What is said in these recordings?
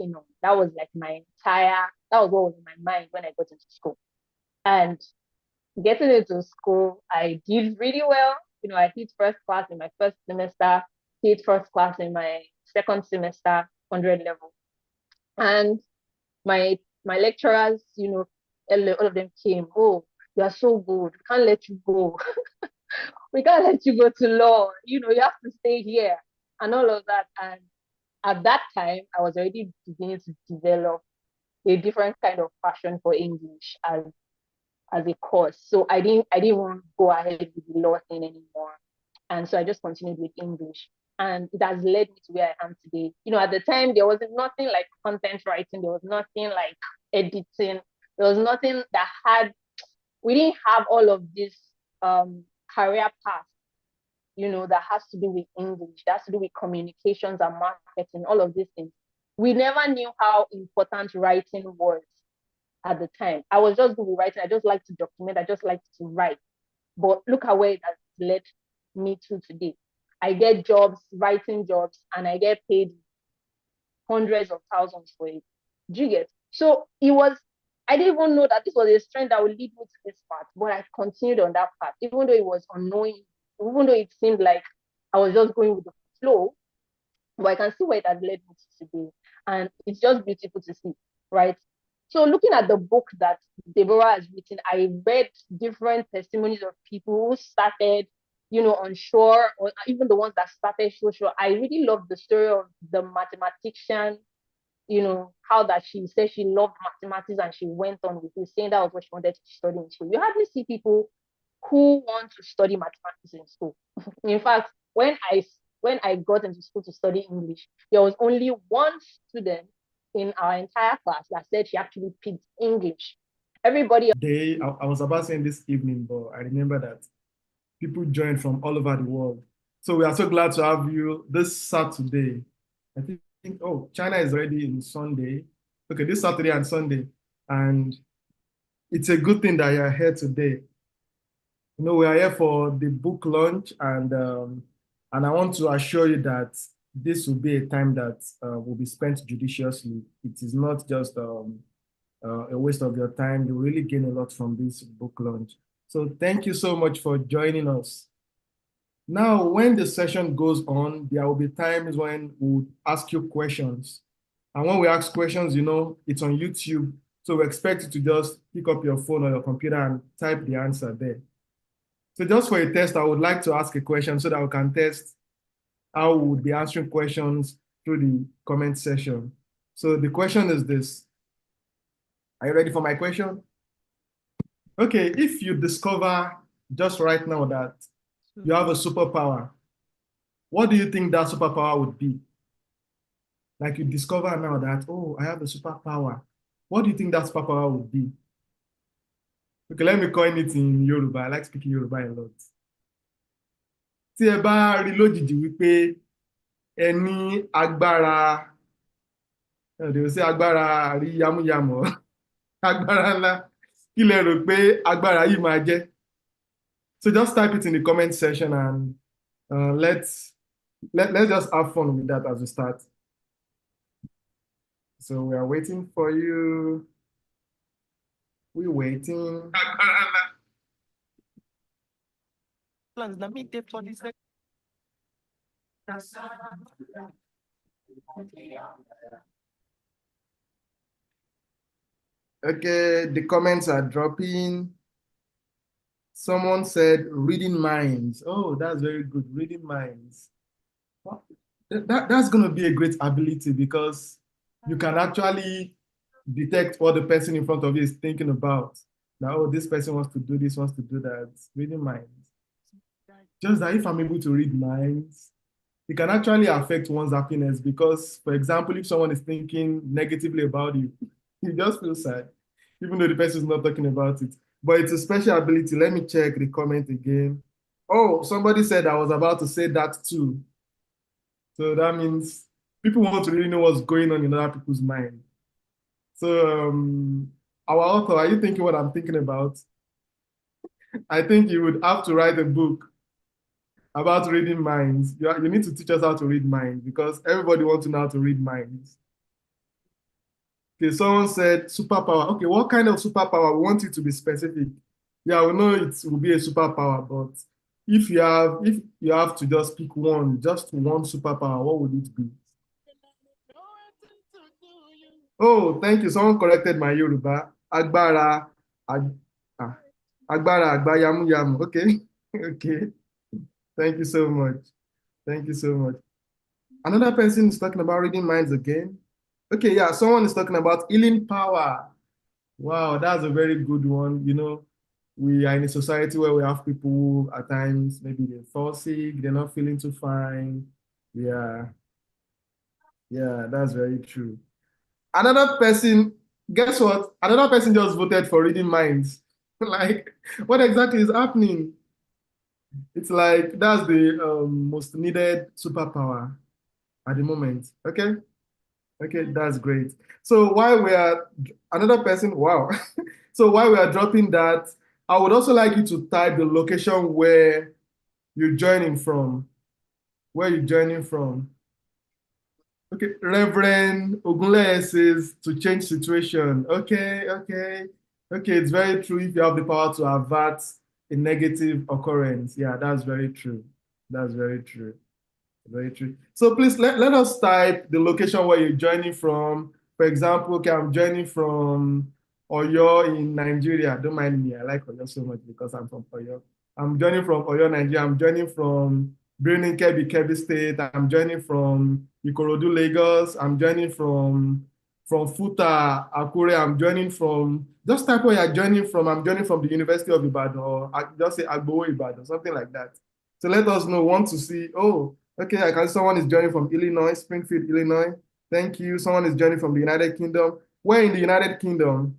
working on. That was like that was what was in my mind when I got into school. And getting into school, I did really well. I hit first class in my first semester, hit first class in my second semester, 100 level. And my lecturers, all of them came. Oh, you are so good. We can't let you go. We can't let you go to law. You have to stay here and all of that. And at that time, I was already beginning to develop a different kind of passion for English as a course. So I didn't want to go ahead with the law thing anymore. And so I just continued with English. And it has led me to where I am today. At the time there was nothing like content writing, there was nothing like editing, there was nothing that had we didn't have all of this career path, that has to do with English, that has to do with communications and marketing, all of these things. We never knew how important writing was at the time. I was just good with writing. I just like to document. I just like to write. But look at where it has led me to today. I get jobs, writing jobs, and I get paid hundreds of thousands for it. Do you get? So I didn't even know that this was a strength that would lead me to this path, but I continued on that path, even though it was unknowing, even though it seemed like I was just going with the flow, but I can see where it has led me to today. And it's just beautiful to see, right? So looking at the book that Deborah has written, I read different testimonies of people who started, unsure, or even the ones that started social. I really love the story of the mathematician, how that she said she loved mathematics and she went on with it, saying that was what she wanted to study in school. You hardly see people who want to study mathematics in school. In fact, when I got into school to study English, there was only one student in our entire class that said she actually picked English. Everybody I was about saying this evening, but I remember that people joined from all over the world. So we are so glad to have you this Saturday. I think, oh, China is already in Sunday. Okay, this Saturday and Sunday. And it's a good thing that you're here today. We are here for the book launch, and I want to assure you that this will be a time that will be spent judiciously. It is not just a waste of your time. You really gain a lot from this book launch. So thank you so much for joining us. Now, when the session goes on, there will be times when we'll ask you questions. And when we ask questions, it's on YouTube. So we expect you to just pick up your phone or your computer and type the answer there. So just for a test, I would like to ask a question so that we can test how we would be answering questions through the comment section. So the question is this. Are you ready for my question? Okay, if you discover just right now that you have a superpower, what do you think that superpower would be? Like you discover now that, oh, I have a superpower. What do you think that superpower would be? Okay, let me coin it in Yoruba. I like speaking Yoruba a lot. Tí ẹ bá rí lójijì wípé ẹ ní agbára, they will say agbára rí yámúyámọ̀, agbára ńlá, kí lẹ rò pé agbára yìí máa jẹ́? So just type it in the comment section and let's just have fun with that as we start. So we are waiting for you. We're waiting. Okay, the comments are dropping. Someone said reading minds. Oh, that's very good. Reading minds. That's going to be a great ability because you can actually detect what the person in front of you is thinking about. Now, oh, this person wants to do this, wants to do that. Reading minds. Just that if I'm able to read minds, it can actually affect one's happiness because, for example, if someone is thinking negatively about you, you just feel sad, even though the person is not talking about it. But it's a special ability. Let me check the comment again. Oh, somebody said I was about to say that too. So that means people want to really know what's going on in other people's mind. So our author, are you thinking what I'm thinking about? I think you would have to write a book about reading minds. You need to teach us how to read minds because everybody wants to know how to read minds. Okay, someone said superpower. Okay, what kind of superpower? We want you to be specific. Yeah, we know it will be a superpower, but if you have to just pick one, just one superpower, what would it be? Oh, thank you. Someone corrected my Yoruba. Ag, ah, agbára àgbà yamuyamu. Okay, okay. Thank you so much. Thank you so much. Another person is talking about reading minds again. Okay, yeah, someone is talking about healing power. Wow, that's a very good one. We are in a society where we have people who at times maybe they fall sick, they're not feeling too fine. Yeah, yeah, that's very true. Another person, guess what? Another person just voted for reading minds. Like, what exactly is happening? It's like that's the most needed superpower at the moment. Okay, okay, that's great. So while we are another person, wow. So while we are dropping that, I would also like you to type the location where you're joining from. Where you're joining from. Okay, Reverend Ogunleye says to change situation. Okay, okay, okay. It's very true if you have the power to avert a negative occurrence. Yeah, that's very true. That's very true. Very true. So please let us type the location where you're joining from. For example, okay, I'm joining from Oyo in Nigeria. Don't mind me. I like Oyo so much because I'm from Oyo. I'm joining from Oyo, Nigeria. I'm joining from Birnin Kebbi, Kebbi State. I'm joining from Ikorodu, Lagos. I'm joining from Futa, Akure. I'm joining from just type where you're joining from. I'm joining from the University of Ibadan or just say Agbowo Ibadan, something like that. So let us know. Want to see? Oh, okay, I can see someone is joining from Illinois, Springfield, Illinois. Thank you. Someone is joining from the United Kingdom. Where in the United Kingdom?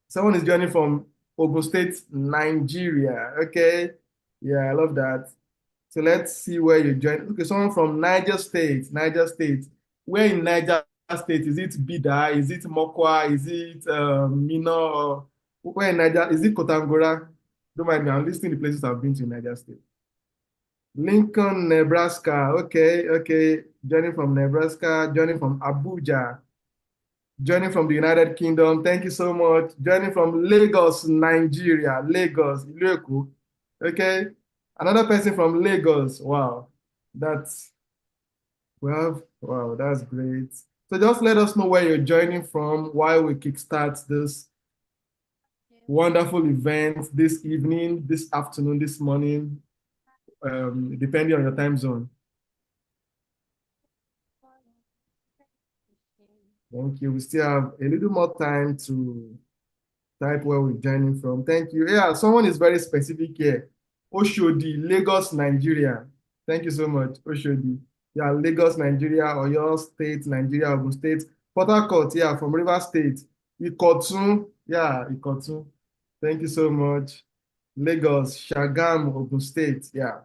Someone is joining from Ogun State, Nigeria. Okay. Yeah, I love that. So let's see where you join. Okay, someone from Niger State. Niger State. Where in Niger State? Is it Bida? Is it Mokwa? Is it Minna? Where in Niger? Is it Kotangora? Don't mind me. I'm listing the places I've been to in Niger State. Lincoln, Nebraska. Okay, okay. Joining from Nebraska, joining from Abuja, joining from the United Kingdom. Thank you so much. Joining from Lagos, Nigeria. Lagos, Ilu Eko. Okay. Another person from Lagos. Wow. That's, well, wow, that's great. So just let us know where you're joining from while we kickstart this wonderful event this evening, this afternoon, this morning, depending on your time zone. Thank you. We still have a little more time to type where we're joining from. Thank you. Yeah, someone is very specific here. Oshodi, Lagos, Nigeria. Thank you so much, Oshodi. Yeah, Lagos, Nigeria, Oyo State, Nigeria, Ogun State. Port Harcourt, yeah, from River State. Ikotun, yeah, Ikotun. Thank you so much. Lagos, Shagam, Ogun State, yeah.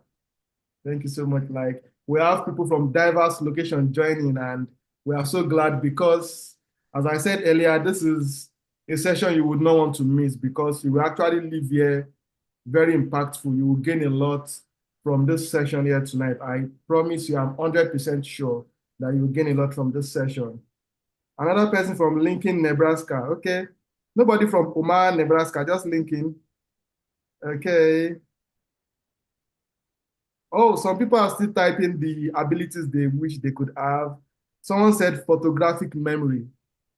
Thank you so much. Like we have people from diverse locations joining, and we are so glad because, as I said earlier, this is a session you would not want to miss because you will actually leave here very impactful. You will gain a lot from this session here tonight. I promise you, I'm 100% sure that you will gain a lot from this session. Another person from Lincoln, Nebraska. Okay. Nobody from Omaha, Nebraska, just Lincoln. Okay. Oh, some people are still typing the abilities they wish they could have. Someone said photographic memory.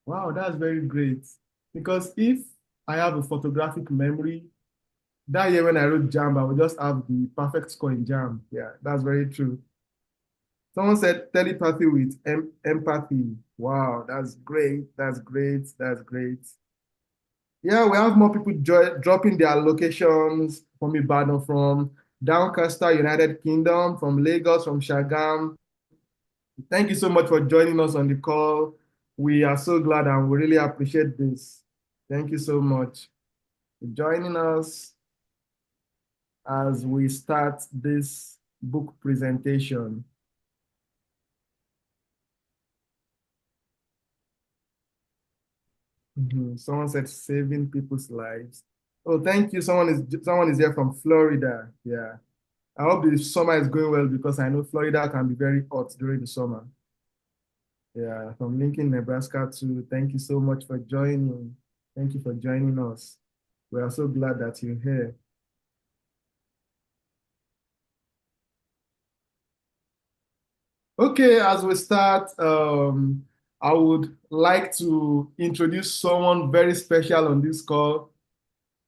Wow, that's very great. Because if I have a photographic memory, that year when I wrote JAM, I would just have the perfect score in JAM. Yeah, that's very true. Someone said telepathy with empathy. Wow, that's great. That's great. That's great. Yeah, we have more people dropping their locations from Ibadan, from Doncaster, United Kingdom, from Lagos, from Shagam. Thank you so much for joining us on the call. We are so glad and we really appreciate this. Thank you so much for joining us as we start this book presentation. Someone said saving people's lives. Oh, thank you. Someone is here from Florida. Yeah. I hope the summer is going well because I know Florida can be very hot during the summer. Yeah, from Lincoln, Nebraska too. Thank you so much for joining. Thank you for joining us. We are so glad that you're here. Okay, as we start, I would like to introduce someone very special on this call.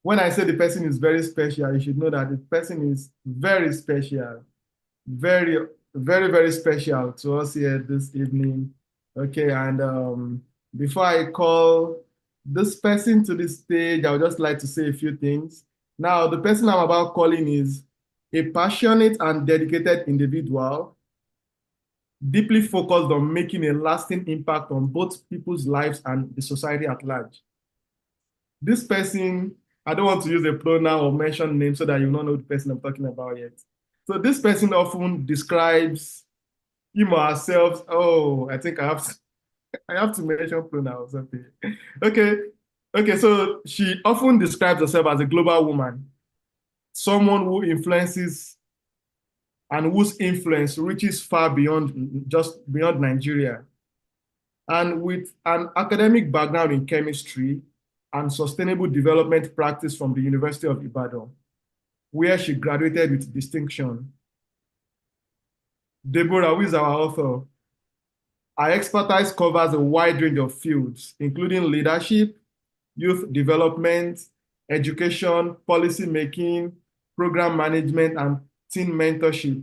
When I say the person is very special, you should know that the person is very special, very, very special to us here this evening. Okay, and before I call this person to the stage, I would just like to say a few things. Now, the person I'm about calling is a passionate and dedicated individual, deeply focused on making a lasting impact on both people's lives and the society at large. This person, I don't want to use a pronoun or mention name so that you don't know the person I'm talking about yet. So this person often describes him or herself. Oh, I think I have to mention pronouns. Okay. Okay. Okay. So she often describes herself as a global woman, someone who influences and whose influence reaches far beyond just beyond Nigeria. And with an academic background in chemistry and sustainable development practice from the University of Ibadan, where she graduated with distinction. Deborah, who is our author, our expertise covers a wide range of fields, including leadership, youth development, education, policy making, program management, and team mentorship.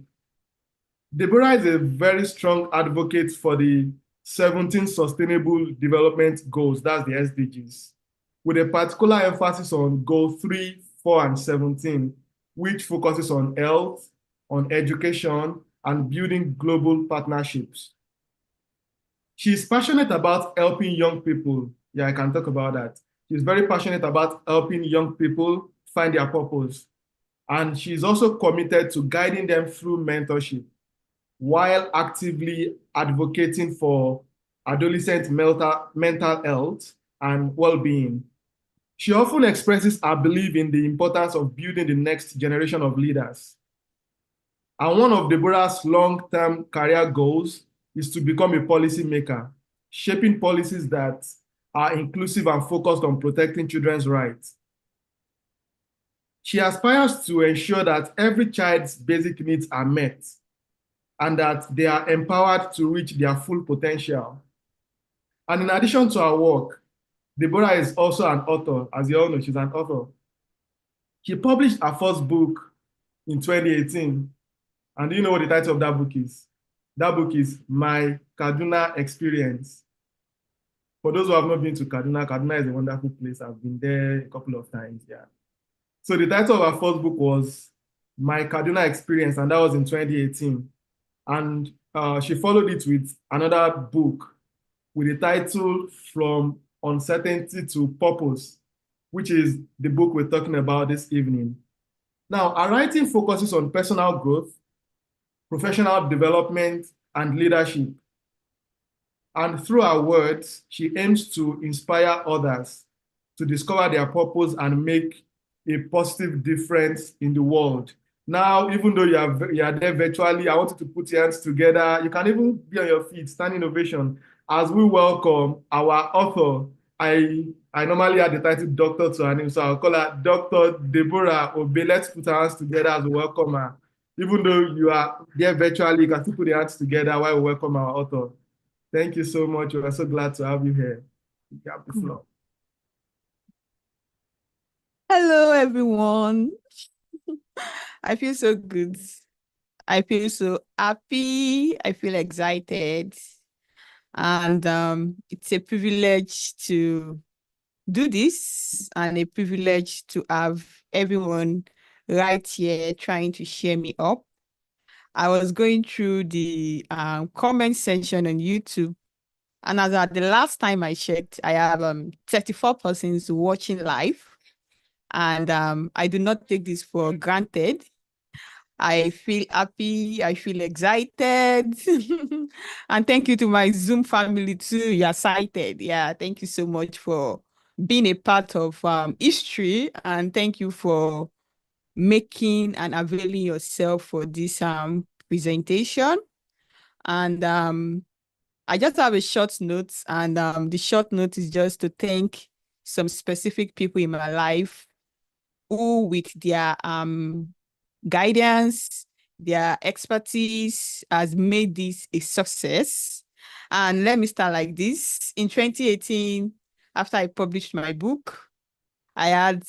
Deborah is a very strong advocate for the 17 Sustainable Development Goals, that's the SDGs, with a particular emphasis on Goal 3, 4, and 17, which focuses on health, on education, and building global partnerships. She's passionate about helping young people. Yeah, I can talk about that. She's very passionate about helping young people find their purpose. And she's also committed to guiding them through mentorship while actively advocating for adolescent mental health and well-being. She often expresses her belief in the importance of building the next generation of leaders. And one of Deborah's long-term career goals is to become a policymaker, shaping policies that are inclusive and focused on protecting children's rights. She aspires to ensure that every child's basic needs are met and that they are empowered to reach their full potential. And in addition to her work, Deborah is also an author. As you all know, she's an author. She published her first book in 2018. And do you know what the title of that book is? That book is My Kaduna Experience. For those who have not been to Kaduna, Kaduna is a wonderful place. I've been there a couple of times. Yeah. So the title of her first book was My Kaduna Experience, and that was in 2018. And she followed it with another book with the title From Uncertainty to Purpose, which is the book we're talking about this evening. Now, our writing focuses on personal growth, professional development, and leadership. And through her words, she aims to inspire others to discover their purpose and make a positive difference in the world. Now, even though you are there virtually, I want you to put your hands together. You can even be on your feet, standing ovation, as we welcome our author. I normally add the title Doctor to her name, so I'll call her Dr. Deborah Obe. Let's put our hands together as we welcome her. Even though you are there virtually, you can still put your hands together while we welcome our author. Thank you so much. We're so glad to have you here. You have the floor. Hello, everyone. I feel so good. I feel so happy. I feel excited. And it's a privilege to do this and a privilege to have everyone right here trying to cheer me up. I was going through the comment section on YouTube, and as at the last time I checked, I have 34 persons watching live. And I do not take this for granted. I feel happy. I feel excited. And thank you to my Zoom family too. You're excited. Yeah, thank you so much for being a part of history. And thank you for making and availing yourself for this presentation. And I just have a short note, and the short note is just to thank some specific people in my life who, with their guidance, their expertise, has made this a success. And let me start like this. In 2018, after I published my book, I had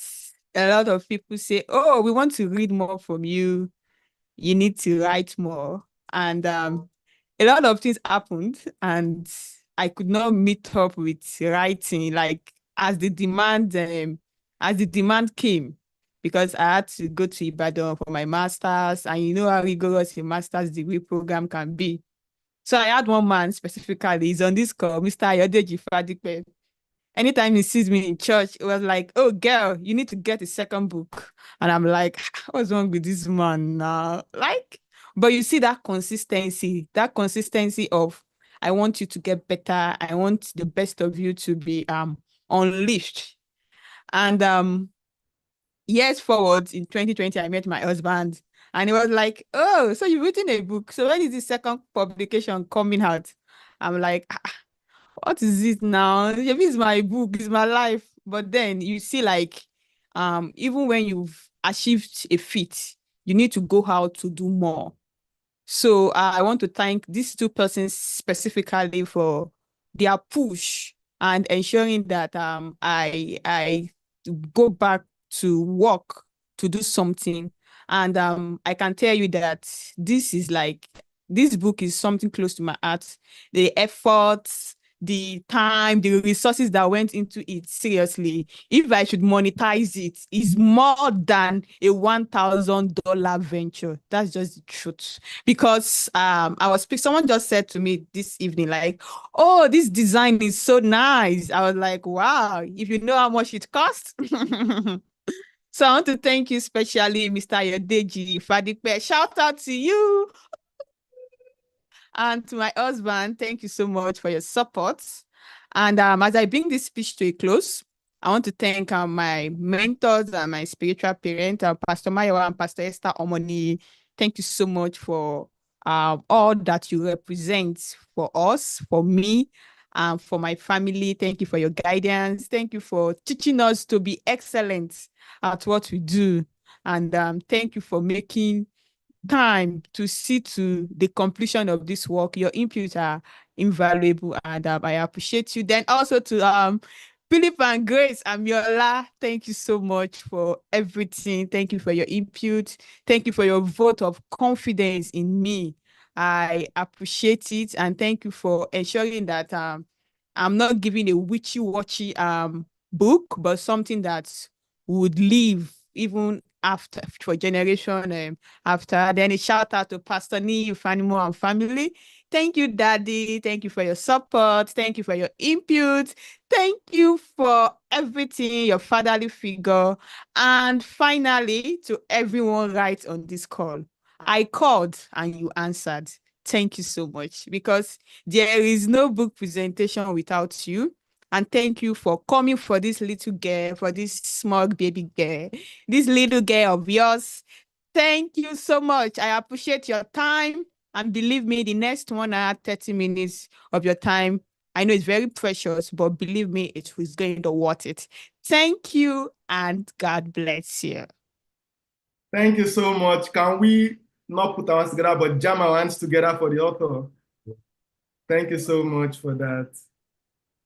a lot of people say, "Oh, we want to read more from you. You need to write more." And a lot of things happened, and I could not meet up with writing like as the demand came, because I had to go to Ibadan for my master's, and you know how rigorous a master's degree program can be. So I had one man specifically, he's on this call, Mr. Ayodeji Fadipe. Anytime he sees me in church, it was like, "Oh, girl, you need to get a second book." And I'm like, "What's wrong with this man now?" Like, but you see that consistency of, I want you to get better. I want the best of you to be unleashed. And years forward in 2020, I met my husband, and he was like, "Oh, so you've written a book. So when is the second publication coming out?" I'm like, "What is it now? Maybe it's my book, it's my life." But then you see, like, even when you've achieved a feat, you need to go out to do more. So I want to thank these two persons specifically for their push and ensuring that I go back to work to do something. And I can tell you that this book is something close to my heart. The efforts, the time, the resources that went into it, seriously, if I should monetize it, is more than a $1,000 venture. That's just the truth. Because someone just said to me this evening, like, "Oh, this design is so nice." I was like, "Wow, if you know how much it costs." So I want to thank you, especially Mr. Yodeji Fadipe. Shout out to you. And to my husband, thank you so much for your support. And as I bring this speech to a close, I want to thank my mentors and my spiritual parents, Pastor Mayowa and Pastor Esther Omoni. Thank you so much for all that you represent for us, for me, for my family. Thank you for your guidance. Thank you for teaching us to be excellent at what we do. And thank you for making time to see to the completion of this work. Your inputs are invaluable, and I appreciate you. Then also to Philip and Grace Amiola, thank you so much for everything. Thank you for your input. Thank you for your vote of confidence in me. I appreciate it, and thank you for ensuring that I'm not giving a witchy-watchy book, but something that would live even after, for generation after. Then a shout out to Pastor Nee, Fanimo, and family. Thank you, Daddy. Thank you for your support. Thank you for your input. Thank you for everything, your fatherly figure. And finally, to everyone right on this call, I called and you answered. Thank you so much, because there is no book presentation without you. And thank you for coming for this little girl, for this small baby girl, this little girl of yours. Thank you so much. I appreciate your time. And believe me, the next 1 hour, 30 minutes of your time, I know it's very precious, but believe me, it is going to worth it. Thank you, and God bless you. Thank you so much. Can we not put our hands together, but jam our hands together for the author? Thank you so much for that.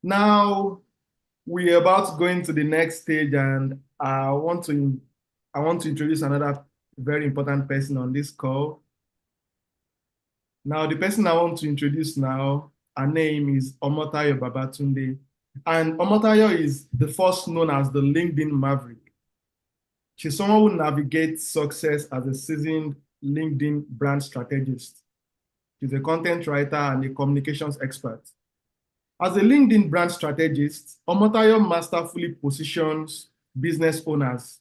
Now, we're about to go into the next stage, and I want to introduce another very important person on this call. Now, the person I want to introduce now, her name is Omotayo Babatunde. And Omotayo is the first known as the LinkedIn Maverick. She's someone who navigates success as a seasoned LinkedIn brand strategist. She's a content writer and a communications expert. As a LinkedIn brand strategist, Omotayo masterfully positions business owners,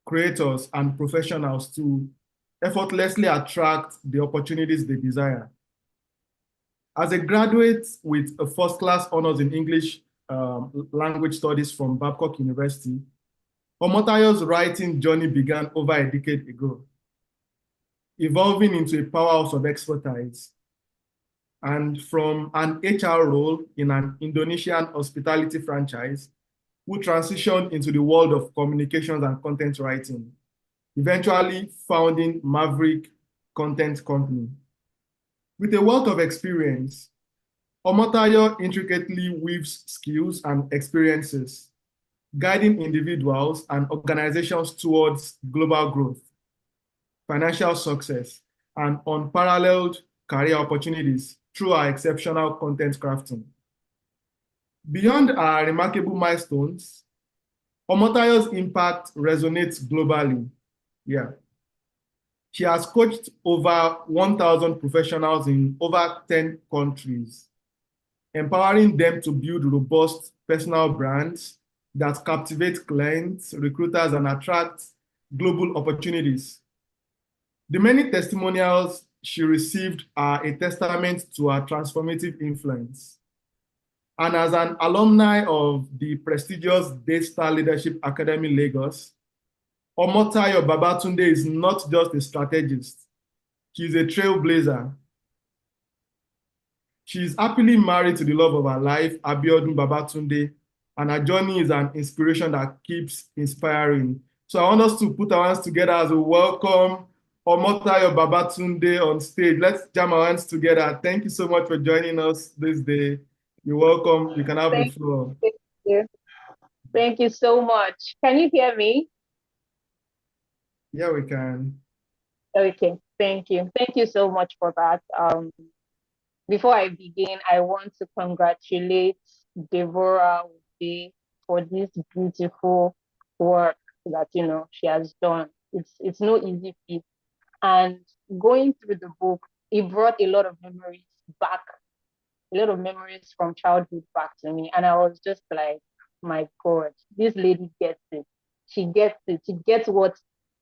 creators, and professionals to effortlessly attract the opportunities they desire. As a graduate with a first-class honors in English language studies from Babcock University, Omotayo's writing journey began over a decade ago, evolving into a powerhouse of expertise. and from an HR role in an Indonesian hospitality franchise, who transitioned into the world of communications and content writing, eventually founding Maverick Content Company. With a wealth of experience, Omotayo intricately weaves skills and experiences, guiding individuals and organizations towards global growth, financial success, and unparalleled career opportunities through our exceptional content crafting. Beyond our remarkable milestones, Omotayo's impact resonates globally. Yeah. She has coached over 1,000 professionals in over 10 countries, empowering them to build robust personal brands that captivate clients, recruiters, and attract global opportunities. The many testimonials she received are a testament to her transformative influence. And as an alumni of the prestigious Daystar Leadership Academy, Lagos, Omotayo Babatunde is not just a strategist, she's a trailblazer. She is happily married to the love of her life, Abiodun Babatunde, and her journey is an inspiration that keeps inspiring. So I want us to put our hands together as we welcome Omotayo Babatunde on stage. Let's jam our hands together. Thank you so much for joining us this day. You're welcome. You can have the floor. Thank you. Thank you so much. Can you hear me? Yeah, we can. Okay, thank you. Thank you so much for that. Before I begin, I want to congratulate Deborah Ude for this beautiful work that she has done. It's no easy feat. And going through the book, it brought a lot of memories back, a lot of memories from childhood back to me. And I was just like, my God, this lady gets it. She gets it. She gets what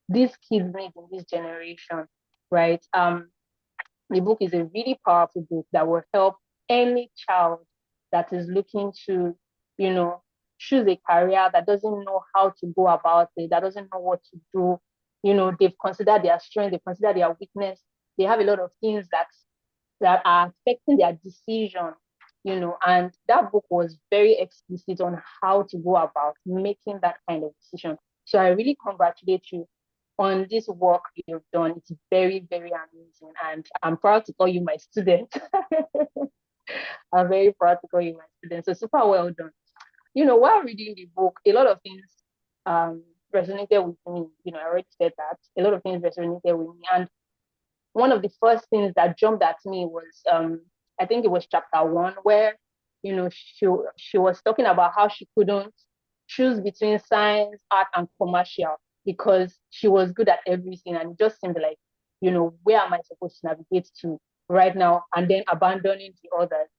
these kids need in this generation, right? The book is a really powerful book that will help any child that is looking to, you know, choose a career, that doesn't know how to go about it, that doesn't know what to do. They've considered their strength, they've considered their weakness. They have a lot of things that are affecting their decision, and that book was very explicit on how to go about making that kind of decision. So I really congratulate you on this work you've done. It's very, very amazing. And I'm proud to call you my student. I'm very proud to call you my student. So super well done. While reading the book, a lot of things resonated with me. I already said that. A lot of things resonated with me. And one of the first things that jumped at me was I think it was chapter 1, where she was talking about how she couldn't choose between science, art, and commercial because she was good at everything, and it just seemed like, where am I supposed to navigate to right now, and then abandoning the others.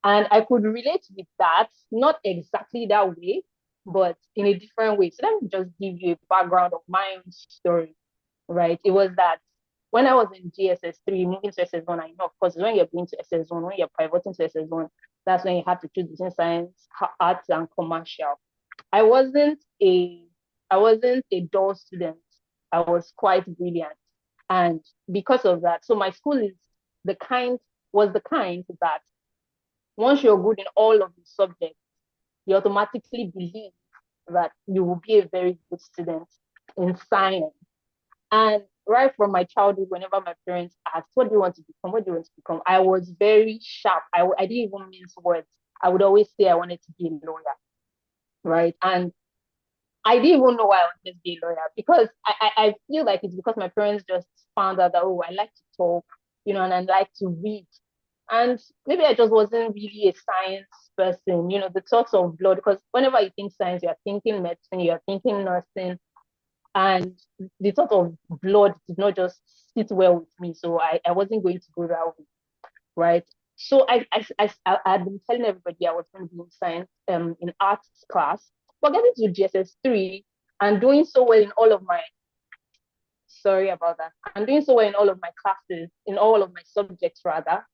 And I could relate with that, not exactly that way, but in a different way. So let me just give you a background of my own story, right? It was that when I was in GSS3, moving to SS1, I know, of course, when you're going to SS1, when you're pivoting to SS1, that's when you have to choose between science, arts, and commercial. I wasn't a I wasn't a dull student. I was quite brilliant. And because of that, so my school the kind the kind that once you're good in all of the subjects, you automatically believe that you will be a very good student in science. And right from my childhood, whenever my parents asked, what do you want to become? What do you want to become? I was very sharp. I didn't even mince words. I would always say I wanted to be a lawyer, right? And I didn't even know why I wanted to be a lawyer, because I feel like it's because my parents just found out that, oh, I like to talk, and I like to read. And maybe I just wasn't really a science person, the thoughts of blood, because whenever you think science, you're thinking medicine, you're thinking nursing, and the thought of blood did not just sit well with me. So I wasn't going to go that way, right? So I had been telling everybody I was going to be in science, in arts class, but getting to GSS3 and doing so well in all of my, sorry about that, and doing so well in all of my classes, in all of my subjects rather,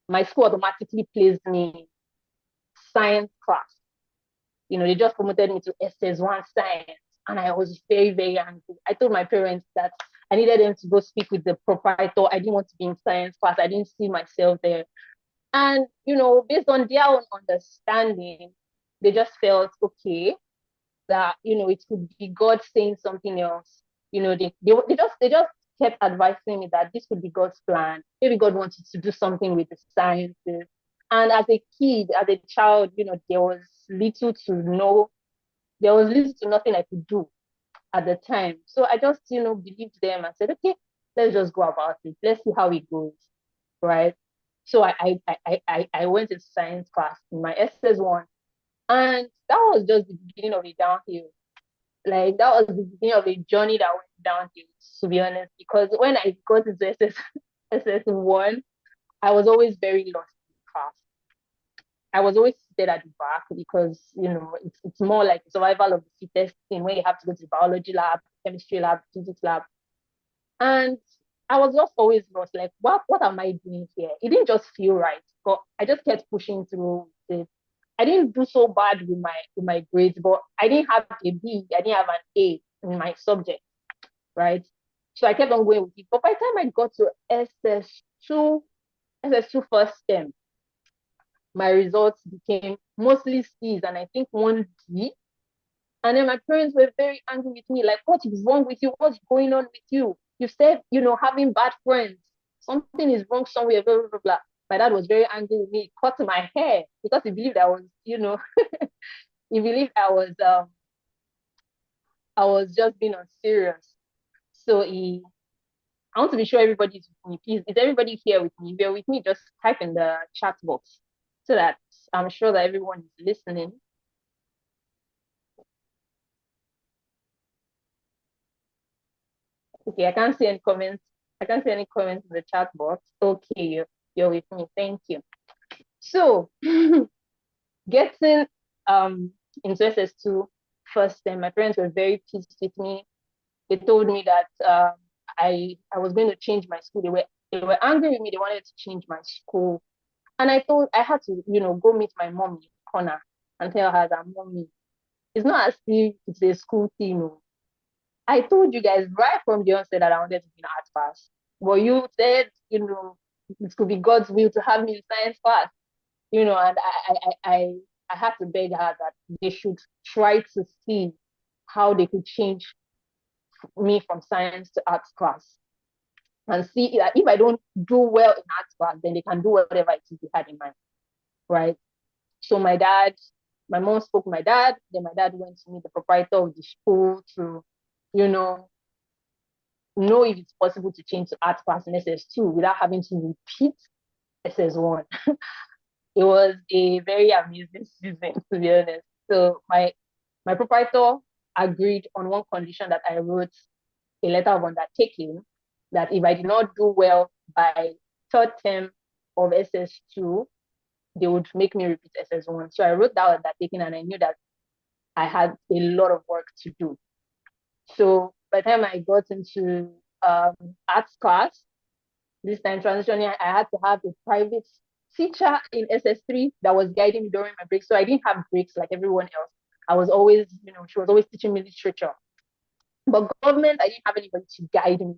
my school automatically placed me science class. They just promoted me to SS1 science. And I was very, very angry. I told my parents that I needed them to go speak with the proprietor. I didn't want to be in science class. I didn't see myself there. And, based on their own understanding, they just felt okay that, it could be God saying something else. They just kept advising me that this could be God's plan. Maybe God wanted to do something with the sciences. And as a kid, as a child, there was little to nothing I could do at the time. So I just, believed them and said, okay, let's just go about it. Let's see how it goes. Right. So I went to science class in my SS1, and that was just the beginning of a downhill. Like that was the beginning of a journey that went downhill, to be honest, because when I got into SS1, I was always very lost in class. I was always seated at the back because it's more like survival of the fittest thing when you have to go to the biology lab, chemistry lab, physics lab. And I was just always lost, like, what am I doing here? It didn't just feel right, but I just kept pushing through it. I didn't do so bad with my grades, but I didn't have a B, I didn't have an A in my subject, right? So I kept on going with it. But by the time I got to SS2, SS2 first term, my results became mostly C's and I think one D. And then my parents were very angry with me, like, what is wrong with you? What's going on with you? You said, having bad friends. Something is wrong somewhere, blah, blah, blah, blah. My dad was very angry with me, cut my hair because he believed I was, he believed I was just being unserious. So I want to be sure everybody's with me. Please, is everybody here with me? If you're with me, just type in the chat box so that I'm sure that everyone is listening. Okay, I can't see any comments. I can't see any comments in the chat box. Okay, you're with me. Thank you. So, getting into SS2 first time, my parents were very pissed with me. They told me that I was going to change my school. They were angry with me. They wanted to change my school, and I had to go meet my mom in the corner and tell her that, mommy, it's not as if it's a school thing. Oh. I told you guys right from the onset that I wanted to be in art class. But you said, it could be God's will to have me in science class, and I had to beg her that they should try to see how they could change me from science to arts class and see that if I don't do well in arts class, then they can do whatever it is they had in mind, right? So my mom spoke to my dad, then my dad went to meet the proprietor of the school to, you know if it's possible to change to art class in SS2 without having to repeat SS1. It was a very amusing season, to be honest. So my proprietor agreed on one condition that I wrote a letter of undertaking that if I did not do well by third term of SS2, they would make me repeat SS1. So I wrote that undertaking and I knew that I had a lot of work to do. So by the time I got into arts class, this time transitioning, I had to have a private teacher in SS3 that was guiding me during my breaks. So I didn't have breaks like everyone else. I was always, she was always teaching me literature. But government, I didn't have anybody to guide me,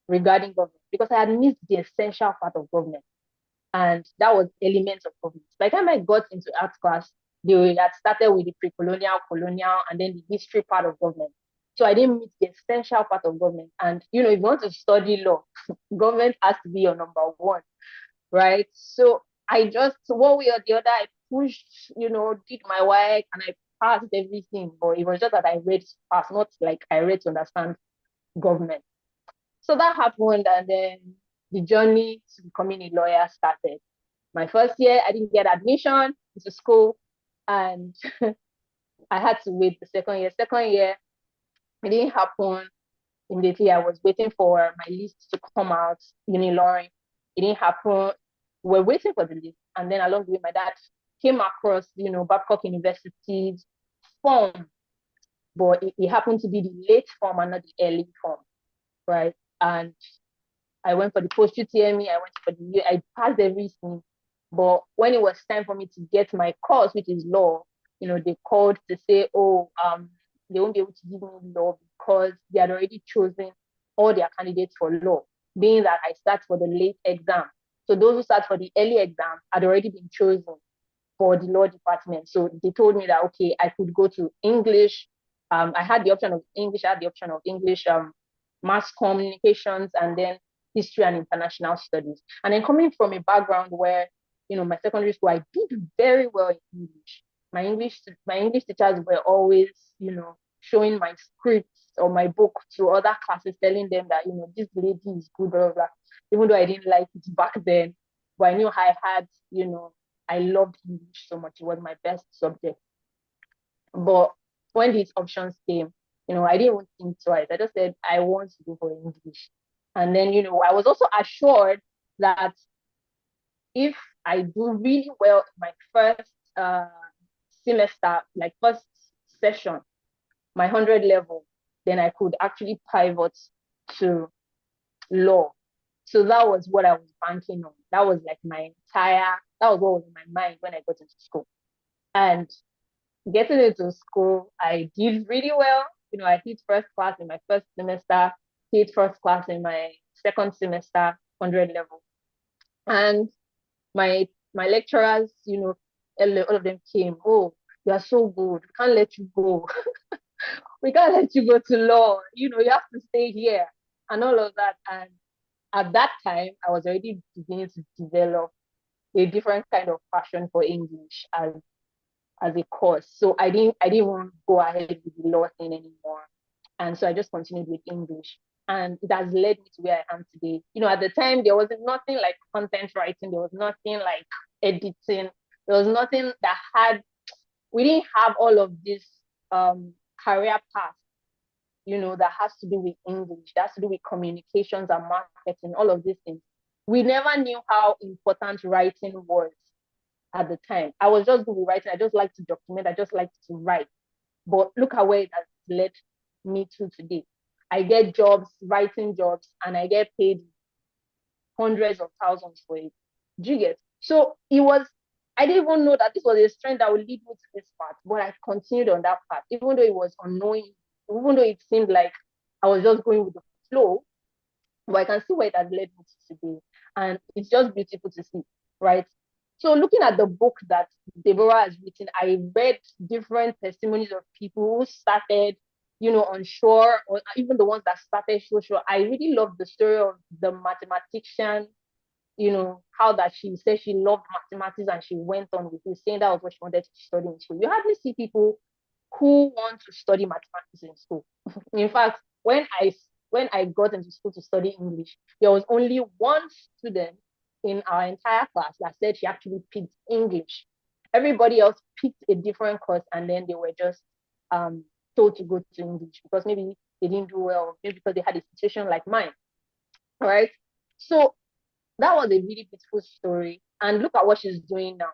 regarding government because I had missed the essential part of government. And that was elements of government. By the time I got into arts class, they had started with the pre-colonial, colonial, and then the history part of government. So I didn't meet the essential part of government. And if you want to study law, government has to be your number one, right? So I just one way or the other, I pushed, did my work and I passed everything. But it was just that I read to pass, not like I read to understand government. So that happened, and then the journey to becoming a lawyer started. My first year, I didn't get admission into school, and I had to wait the second year. Second year, it didn't happen immediately. I was waiting for my list to come out, Uniloring. It didn't happen. We're waiting for the list. And then along the way, my dad came across, Babcock University's form, but it happened to be the late form and not the early form, right? And I went for the post UTME, I went for I passed everything. But when it was time for me to get my course, which is law, they called to say, oh, they won't be able to give me law because they had already chosen all their candidates for law, being that I start for the late exam. So those who start for the early exam had already been chosen for the law department. So they told me that, okay, I could go to English. I had the option of English, mass communications, and then history and international studies. And then coming from a background where, my secondary school, I did very well in English. My English teachers were always, showing my scripts or my book to other classes, telling them that, this lady is good, blah, blah, blah. Even though I didn't like it back then, but I knew I had, I loved English so much. It was my best subject. But when these options came, I didn't even think twice. I just said, I want to go for English. And then, I was also assured that if I do really well in my first semester, like first session, my 100 level, then I could actually pivot to law. So that was what I was banking on. That was like that was what was in my mind when I got into school. And getting into school, I did really well. I hit first class in my first semester, hit first class in my second semester, 100 level. And my lecturers, all of them came, oh, you are so good. We can't let you go. We can't let you go to law. You have to stay here and all of that. And at that time, I was already beginning to develop a different kind of passion for English as a course. So I didn't want to go ahead with the law thing anymore. And so I just continued with English. And it has led me to where I am today. At the time there was nothing like content writing, there was nothing like editing, there was nothing that we didn't have all of this career path, that has to do with English, that has to do with communications and marketing, all of these things. We never knew how important writing was at the time. I was just good with writing. I just like to document. I just like to write. But look at where it has led me to today. I get jobs, writing jobs, and I get paid hundreds of thousands for it. Do you get? So I didn't even know that this was a strength that would lead me to this path, but I continued on that path, even though it was unknowing, even though it seemed like I was just going with the flow, but I can see where it has led me to today. And it's just beautiful to see, right? So looking at the book that Deborah has written, I read different testimonies of people who started, unsure, or even the ones that started social. I really love the story of the mathematician, how that she said she loved mathematics and she went on with it, saying that was what she wanted to study in school. You hardly see people who want to study mathematics in school. In fact, when I got into school to study English, there was only one student in our entire class that said she actually picked English. Everybody else picked a different course, and then they were just told to go to English because maybe they didn't do well, maybe because they had a situation like mine. All right. So that was a really beautiful story. And look at what she's doing now.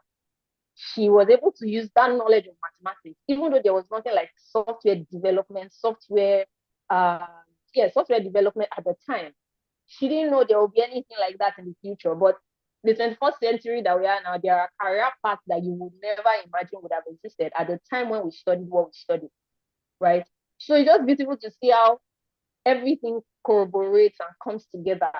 She was able to use that knowledge of mathematics, even though there was nothing like software development, uh, software development at the time. She didn't know there will be anything like that in the future. But the 21st century that we are now, there are career paths that you would never imagine would have existed at the time when we studied what we studied, right? So it's just beautiful to see how everything corroborates and comes together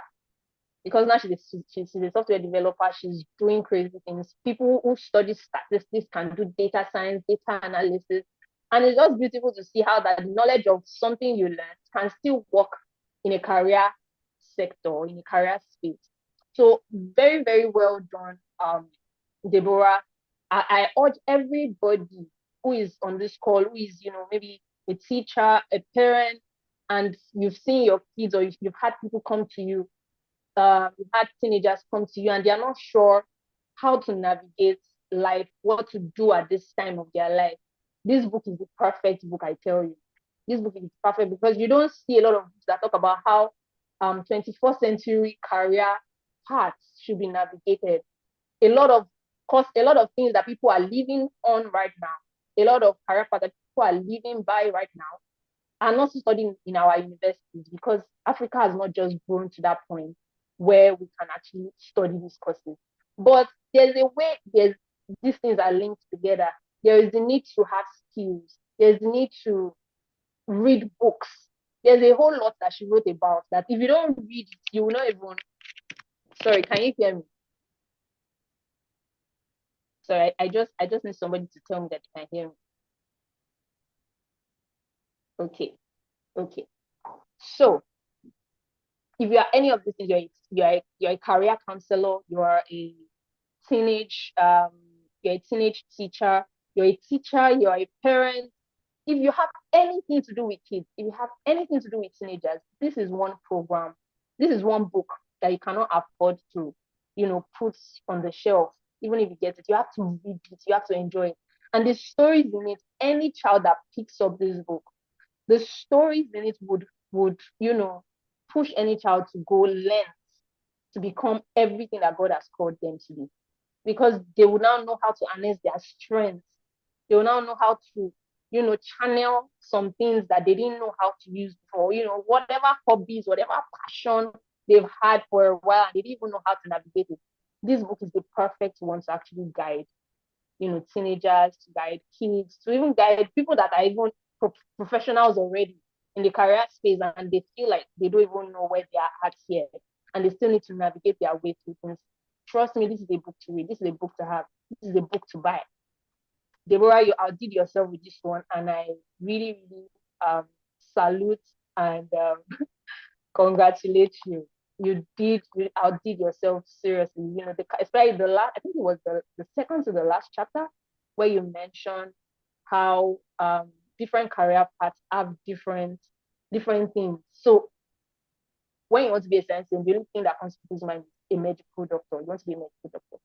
because now she's a software developer. She's doing crazy things. People who study statistics can do data science, data analysis. And it's just beautiful to see how that knowledge of something you learn can still work in a career sector, in a career space. So very, very well done, Deborah. I urge everybody who is on this call, who is, maybe a teacher, a parent, and you've seen your kids or you've had people come to you, you've had teenagers come to you and they're not sure how to navigate life, what to do at this time of their life. This book is the perfect book, I tell you. This book is perfect because you don't see a lot of books that talk about how 21st century career paths should be navigated. A lot of a lot of things that people are living on right now, a lot of career paths that people are living by right now are not studying in our universities because Africa has not just grown to that point where we can actually study these courses. But there's a way these things are linked together. There is the need to have skills. There's the need to read books. there's a whole lot that she wrote about that if you don't read it, you will not even. Sorry, can you hear me? Sorry, I just need somebody to tell me that you can hear me. Okay, okay. So if you are any of these things, you're a career counselor, you are a teenage you're a teenage teacher, you're a teacher, you're a parent. If you have anything to do with kids, if you have anything to do with teenagers, this is one program, this is one book that you cannot afford to, put on the shelf. Even if you get it, you have to read it, you have to enjoy it. And the stories in it, any child that picks up this book, the stories in it would push any child to go learn to become everything that God has called them to be, because they will now know how to harness their strengths. They will now know how to, channel some things that they didn't know how to use before. Whatever hobbies, whatever passion they've had for a while, and they didn't even know how to navigate it. This book is the perfect one to actually guide, teenagers, to guide kids, to even guide people that are even professionals already in the career space, and they feel like they don't even know where they are at here, and they still need to navigate their way through things. Trust me, this is a book to read. This is a book to have. This is a book to buy. Deborah, you outdid yourself with this one, and I really, really salute and congratulate you. You outdid yourself seriously. Especially the last, I think it was the second to the last chapter, where you mentioned how different career paths have different things. So when you want to be a science, the only thing that comes to people's mind is a medical doctor. You want to be a medical doctor,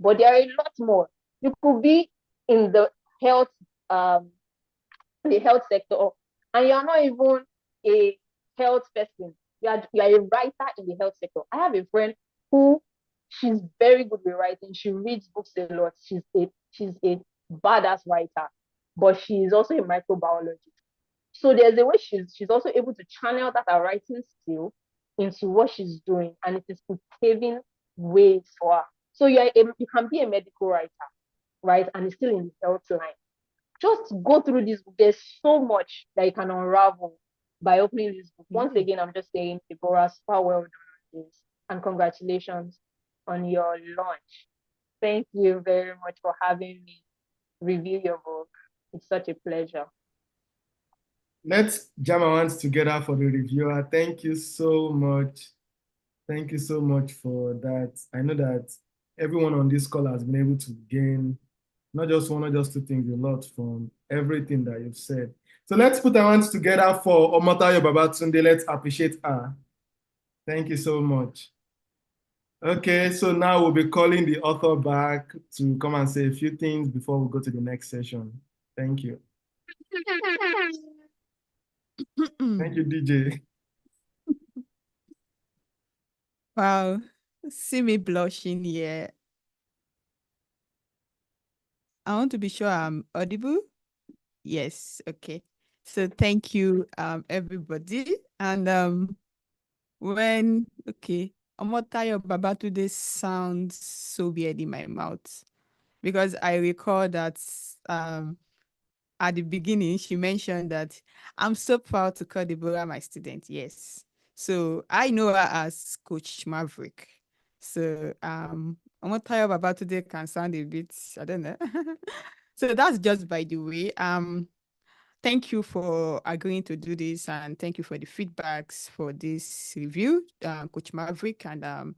but there are a lot more. You could be in health, um, the health sector, and you're not even a health person. You are a writer in the health sector. I have a friend who she's very good with writing. She reads books a lot. She's a badass writer, but she is also a microbiologist. So there's a way she's also able to channel that her writing skill into what she's doing, and it is paving ways for her. So you can be a medical writer, right, and it's still in the health line. Just go through this book. There's so much that you can unravel by opening this book. Once again, I'm just saying, Deborah, super well done on this, and congratulations on your launch. Thank you very much for having me review your book. It's such a pleasure. Let's jam our hands together for the reviewer. Thank you so much. Thank you so much for that. I know that everyone on this call has been able to gain not just one, not just two things, a lot from everything that you've said. So let's put our hands together for Omotayo Babatunde. Let's appreciate her. Thank you so much. Okay, so now we'll be calling the author back to come and say a few things before we go to the next session. Thank you. Thank you, DJ. Wow, see me blushing here. I want to be sure I'm audible. Yes, okay. So thank you, everybody. And okay, Omotayo Babatude sounds so weird in my mouth because I recall that at the beginning she mentioned that I'm so proud to call Deborah my student. Yes. So I know her as Coach Maverick. So Omotayo Babatude can sound a bit, I don't know. So that's just by the way. Thank you for agreeing to do this, and thank you for the feedbacks for this review, Coach Maverick. And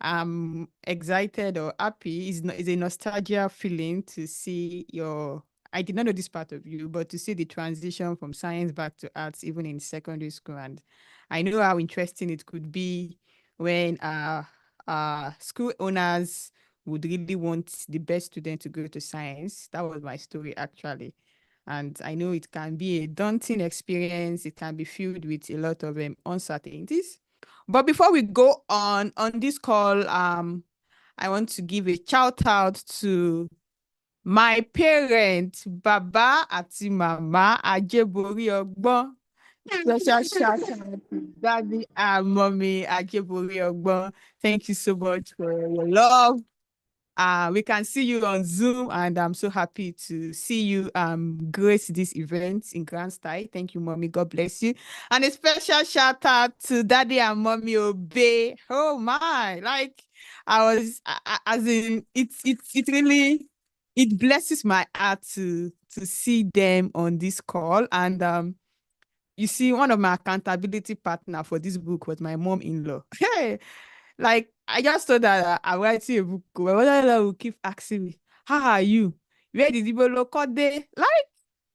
I'm excited or happy. It's a nostalgia feeling to see I did not know this part of you, but to see the transition from science back to arts, even in secondary school. And I know how interesting it could be when school owners would really want the best student to go to science. That was my story, actually. And I know it can be a daunting experience. It can be filled with a lot of uncertainties. But before we go on this call, I want to give a shout out to my parents, Baba àti Mama Ajebori Ogbon. Special shout out to Daddy and Mommy Ajebori Ogbon. Thank you so much for your love. We can see you on Zoom, and I'm so happy to see you grace this event in grand style. Thank you, Mommy. God bless you. And a special shout out to Daddy and Mommy Obey. Oh my, like as in it really it blesses my heart to see them on this call. And you see, one of my accountability partner for this book was my mom-in-law. Hey, like I just thought that I'm writing a book. My mother will keep asking me, "How are you? Where did you look day?" Like,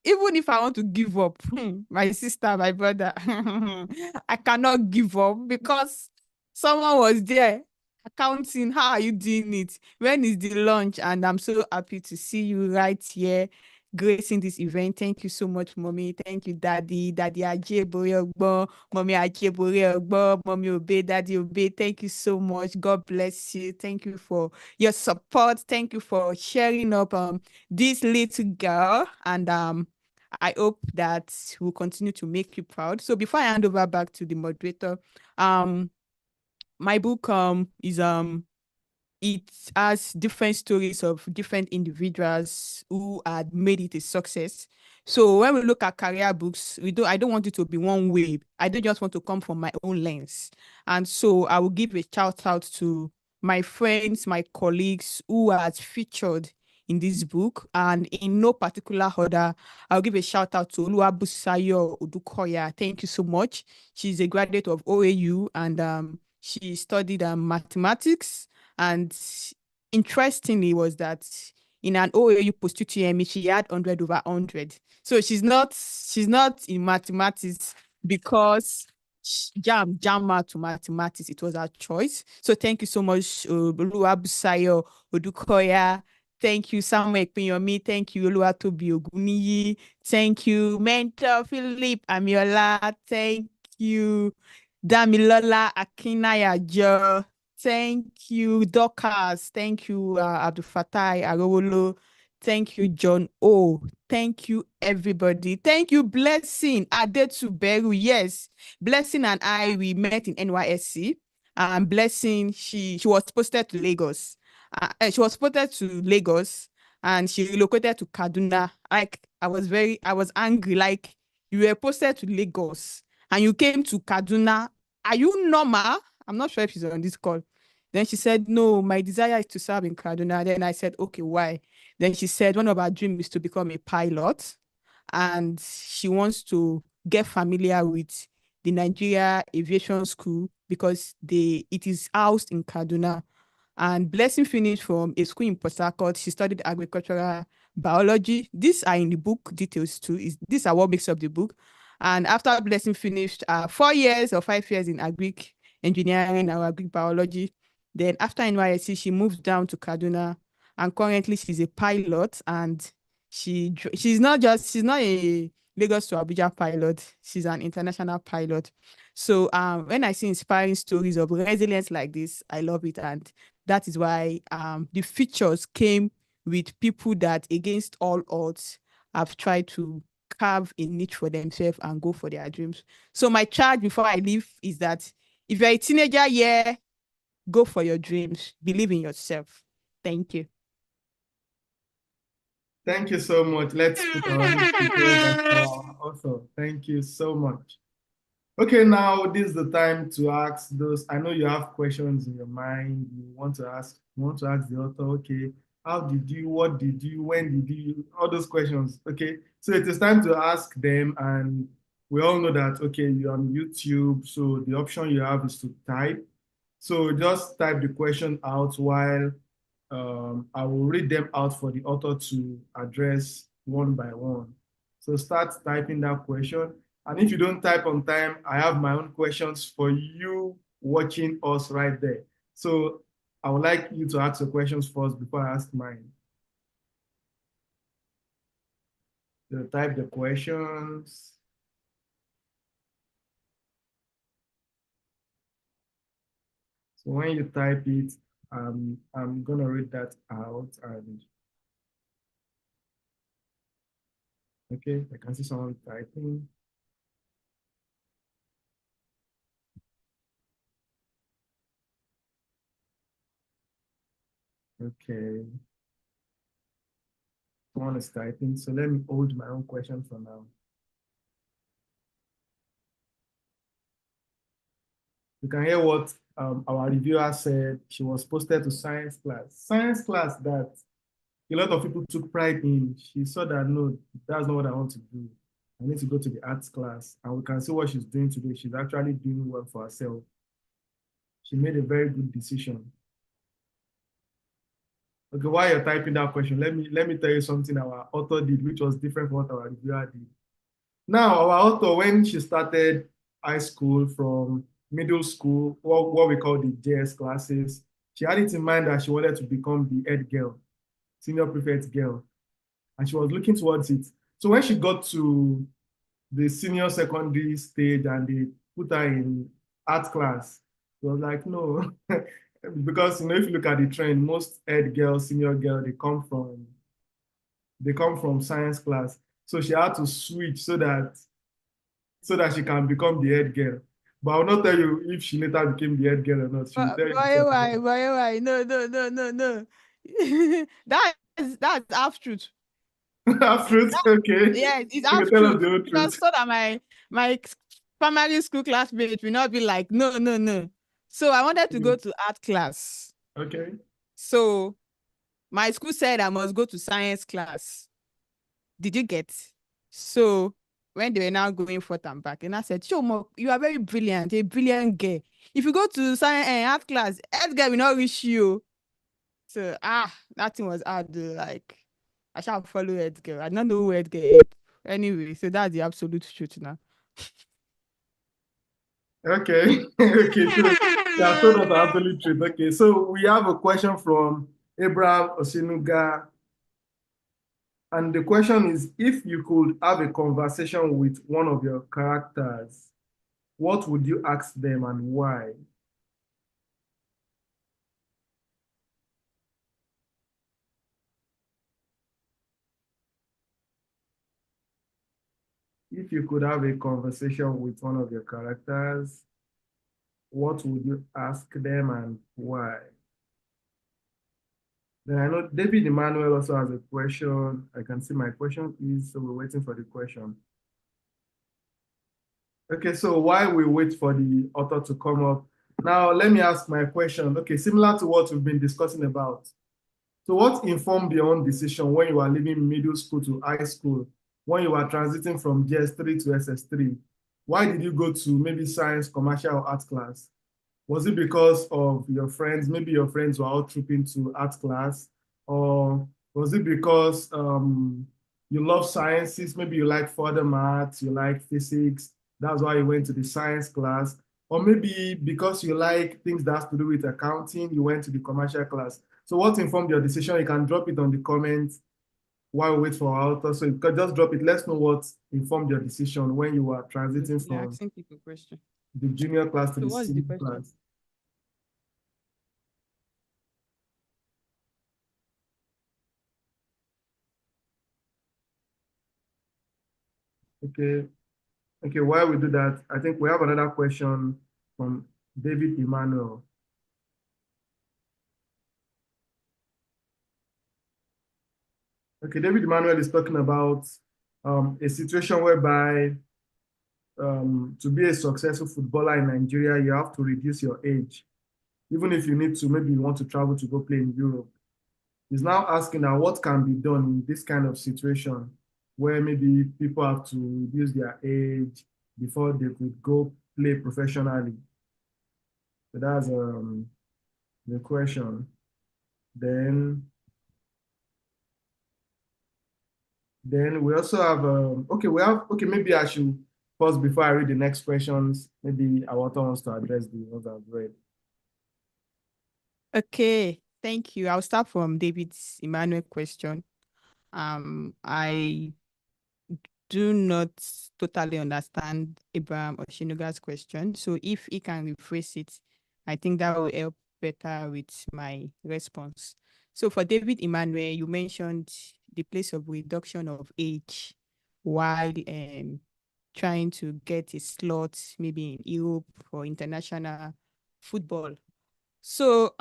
even if I want to give up, my sister, my brother, I cannot give up because someone was there accounting. How are you doing it? When is the lunch? And I'm so happy to see you right here gracing this event. Thank you so much, Mommy. Thank you, Daddy. Daddy Ajeboyogbo, Mommy Ajeboyogbo, Mommy Obey, Daddy Obey. Thank you so much. God bless you. Thank you for your support. Thank you for sharing up this little girl. And I hope that we'll continue to make you proud. So before I hand over back to the moderator, my book is it has different stories of different individuals who had made it a success. So when we look at career books, I don't want it to be one way. I don't just want to come from my own lens. And so I will give a shout out to my friends, my colleagues who are featured in this book. And in no particular order, I'll give a shout out to Oluwabusayo Odukoya. Thank you so much. She's a graduate of OAU, and she studied mathematics. And interestingly was that in an OAU post-UTME, she had 100 over 100. So she's not in mathematics because jam out to mathematics. It was her choice. So thank you so much, Oluwabusayo Odukoya. Thank you, Samuel Ekpeyomi. Thank you, Oluwatobi Oguniyi. Thank you, Mentor Philip Amiola. Thank you, Damilola Akinayajo. Thank you, Dorcas. Thank you, Abdul Fatai Arowolo. Thank you, John O. Thank you, everybody. Thank you, Blessing Adetuberu. Yes, Blessing and I, we met in NYSC. Blessing, she was posted to Lagos. She was posted to Lagos and she relocated to Kaduna. Like, I was angry. Like, you were posted to Lagos and you came to Kaduna. Are you normal? I'm not sure if she's on this call. Then she said, no, my desire is to serve in Kaduna. Then I said, okay, why? Then she said, one of her dreams is to become a pilot. And she wants to get familiar with the Nigeria Aviation School because it is housed in Kaduna. And Blessing finished from a school in Port Harcourt. She studied agricultural biology. These are in the book details too. These are what makes up the book. And after Blessing finished 4 years or 5 years in agric engineering or agric biology, then after NYSC, she moved down to Kaduna, and currently she's a pilot. And she's not a Lagos to Abuja pilot. She's an international pilot. So when I see inspiring stories of resilience like this, I love it. And that is why the features came with people that, against all odds, have tried to carve a niche for themselves and go for their dreams. So my charge before I leave is that if you're a teenager, yeah, go for your dreams. Believe in yourself. Thank you. Thank you so much. Let's put our hands together for our author. Thank you so much. Okay, now this is the time to ask those. I know you have questions in your mind. You want to ask the author, okay, how did you, what did you, when did you, all those questions. Okay, so it is time to ask them, and we all know that, okay, you're on YouTube, so the option you have is to type. So just type the question out while I will read them out for the author to address one by one. So start typing that question. And if you don't type on time, I have my own questions for you watching us right there. So I would like you to ask your questions first before I ask mine. So type the questions. So when you type it, I'm gonna read that out. And okay, I can see someone typing. Okay. Someone is typing, so let me hold my own question for now. You can hear what our reviewer said. She was posted to science class. Science class that a lot of people took pride in. She saw that, no, that's not what I want to do. I need to go to the arts class. And we can see what she's doing today. She's actually doing well for herself. She made a very good decision. Okay, while you're typing that question, let me tell you something our author did, which was different from what our reviewer did. Now, our author, when she started high school from middle school, what we call the JS classes, she had it in mind that she wanted to become the head girl, senior prefect girl, and she was looking towards it. So when she got to the senior secondary stage and they put her in art class, she was like, no, because if you look at the trend, most head girl, senior girl, they come from science class. So she had to switch so that she can become the head girl. But I will not tell you if she later became the head girl or not. She will tell you Boy, the why? Boy, why? No, no, no, no, no. That's half truth. half truth. Okay. Yes, it's Okay, half tell us truth. the whole Because truth. so that my primary school classmates will not be like, no, no, no. So I wanted to go to art class. Okay. So my school said I must go to science class. Did you get? So when they were now going forth and back, and I said, Chomo, you are very brilliant, a brilliant girl. If you go to science and art class, art girl will not reach you. So that thing was hard. Like I shall follow art girl. I don't know who art girl is. Anyway, so that's the absolute truth now. Okay. Okay. So yeah, so that's the absolute truth. Okay. So we have a question from Abraham Osinuga. And the question is, if you could have a conversation with one of your characters, what would you ask them and why? If you could have a conversation with one of your characters, what would you ask them and why? Then I know David Emmanuel also has a question. I can see my question is, so we're waiting for the question. Okay, so while we wait for the author to come up, now let me ask my question. Okay, similar to what we've been discussing about. So what informed your own decision when you were leaving middle school to high school, when you were transiting from GS3 to SS3? Why did you go to maybe science, commercial, or art class? Was it because of your friends? Maybe your friends were all trooping to art class, or was it because you love sciences? Maybe you like further maths, you like physics. That's why you went to the science class. Or maybe because you like things that has to do with accounting, you went to the commercial class. So what informed your decision? You can drop it on the comments while we wait for our author. So you can just drop it. Let's know what informed your decision when you were transiting You're from asking people question. the junior class to So the what's the senior question? class. Okay. Okay, while we do that, I think we have another question from David Emmanuel. Okay, David Emmanuel is talking about a situation whereby to be a successful footballer in Nigeria, you have to reduce your age. Even if you need to, maybe you want to travel to go play in Europe. He's now asking now what can be done in this kind of situation where maybe people have to reduce their age before they could go play professionally. So that's the question. Then, then we also have okay, maybe I should pause before I read the next questions. Maybe our author wants to address the ones I've read. Okay, thank you. I'll start from David's Emmanuel question. I do not totally understand Abraham Oshinuga's question. So if he can rephrase it, I think that will help better with my response. So for David Emmanuel, you mentioned the place of reduction of age while trying to get a slot maybe in Europe for international football. So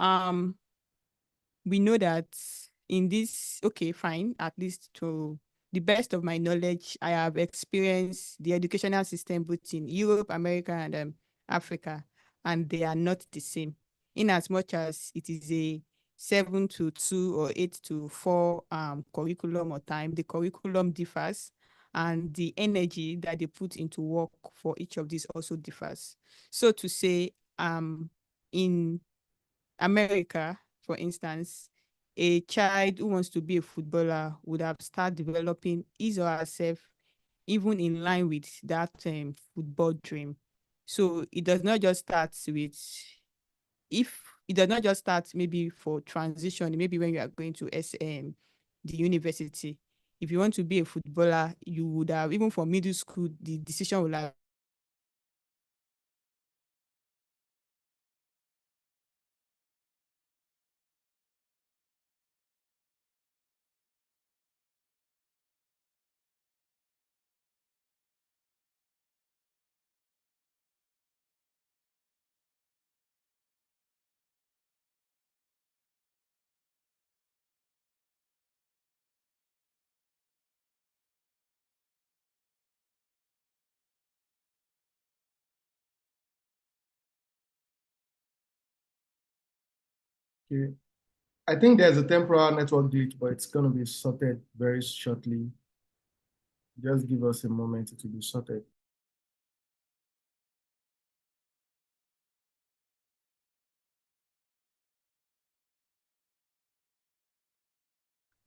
we know that in this, okay, fine, at least to the best of my knowledge, I have experienced the educational system both in Europe, America, and Africa, and they are not the same. In as much as it is a 7 to 2 or 8 to 4 curriculum or time, the curriculum differs, and the energy that they put into work for each of these also differs. So to say, in America, for instance, a child who wants to be a footballer would have started developing his or herself even in line with that football dream. So it does not just start with, if it does not just start maybe for transition, maybe when you are going to the university. If you want to be a footballer, you would have, even from middle school, the decision will have Okay. I think there's a temporal network glitch, but it's going to be sorted very shortly. Just give us a moment to be sorted.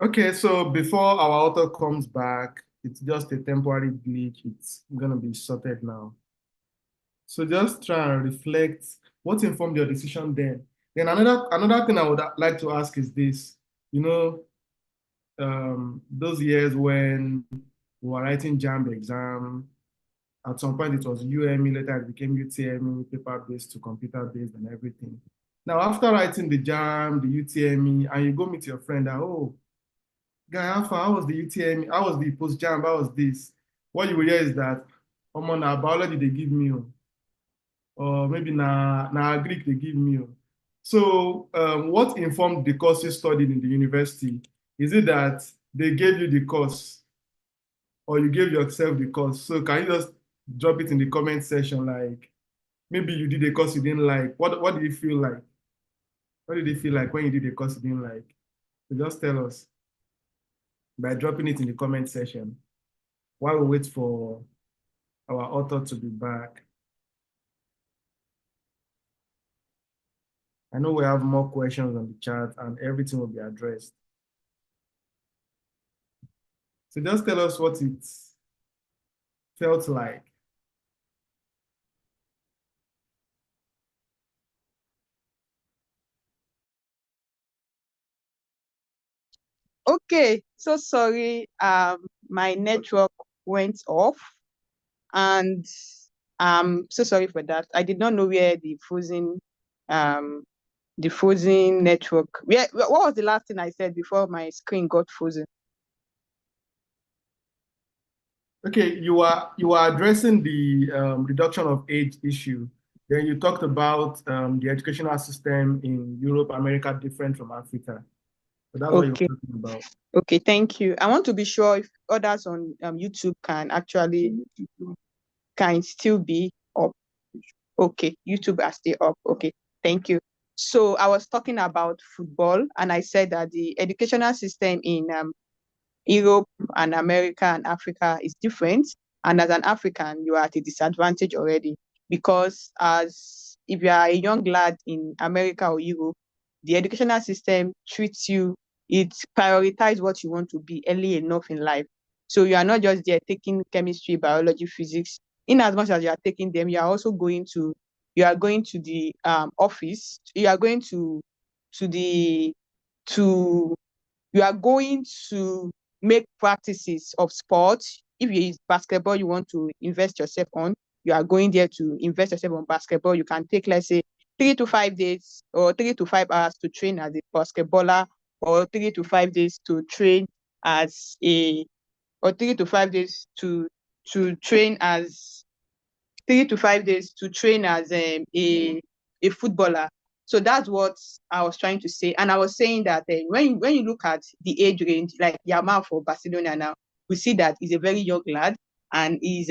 Okay, so before our author comes back, it's just a temporary glitch. It's going to be sorted now. So just try and reflect what informed your decision then. Then another thing I would like to ask is this, you know, those years when we were writing JAMB exam, at some point it was UME, later it became UTME, paper-based to computer-based and everything. Now, after writing the JAM, the UTME, and you go meet your friend and, oh, guy, how was the UTME? How was the post-JAM? How was this? What you will hear is that, na biology they give me, or maybe na Greek they give me. So what informed the course you studied in the university? Is it that they gave you the course or you gave yourself the course? So can you just drop it in the comment section? Like maybe you did a course you didn't like. What did it feel like? What did it feel like when you did a course you didn't like? So just tell us by dropping it in the comment section while we wait for our author to be back. I know we have more questions on the chat and everything will be addressed. So just tell us what it felt like. okay. So sorry, my network went off, and so sorry for that. I did not know where the frozen network. What was the last thing I said before my screen got frozen? Okay, you are addressing the reduction of age issue. Then you talked about the educational system in Europe, America, different from Africa. So that's what you're Okay. talking about. Okay, thank you. I want to be sure if others on YouTube can still be up. Okay, YouTube are still up. Okay, thank you. So I was talking about football, and I said that the educational system in Europe and America and Africa is different. And as an African, you are at a disadvantage already, because as if you are a young lad in America or Europe, the educational system treats you, it prioritizes what you want to be early enough in life. So you are not just there taking chemistry, biology, physics. In as much as you are taking them, you are going to the office, you are going to the to you are going to make practices of sport. If it is basketball you want to invest yourself on, you are going there to invest yourself on basketball. You can take, let's say, 3 to 5 days or 3 to 5 hours to train as a basketballer, or 3 to 5 days to train as a, or 3 to 5 days to train as 3 to 5 days to train as a footballer. So that's what I was trying to say. And I was saying that when you look at the age range, like Yamal for Barcelona now, we see that he's a very young lad and he's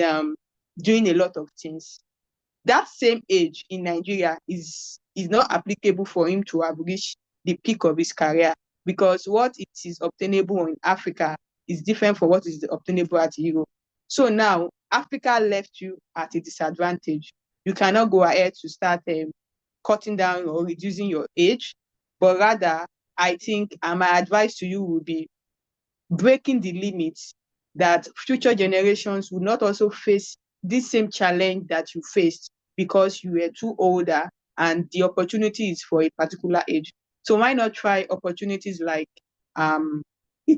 doing a lot of things. That same age in Nigeria is not applicable for him to have reached the peak of his career, because what it is obtainable in Africa is different from what is obtainable at Europe. So now Africa left you at a disadvantage. You cannot go ahead to start cutting down or reducing your age, but rather, I think my advice to you would be breaking the limits, that future generations will not also face this same challenge that you faced because you were too older and the opportunity is for a particular age. So why not try opportunities like a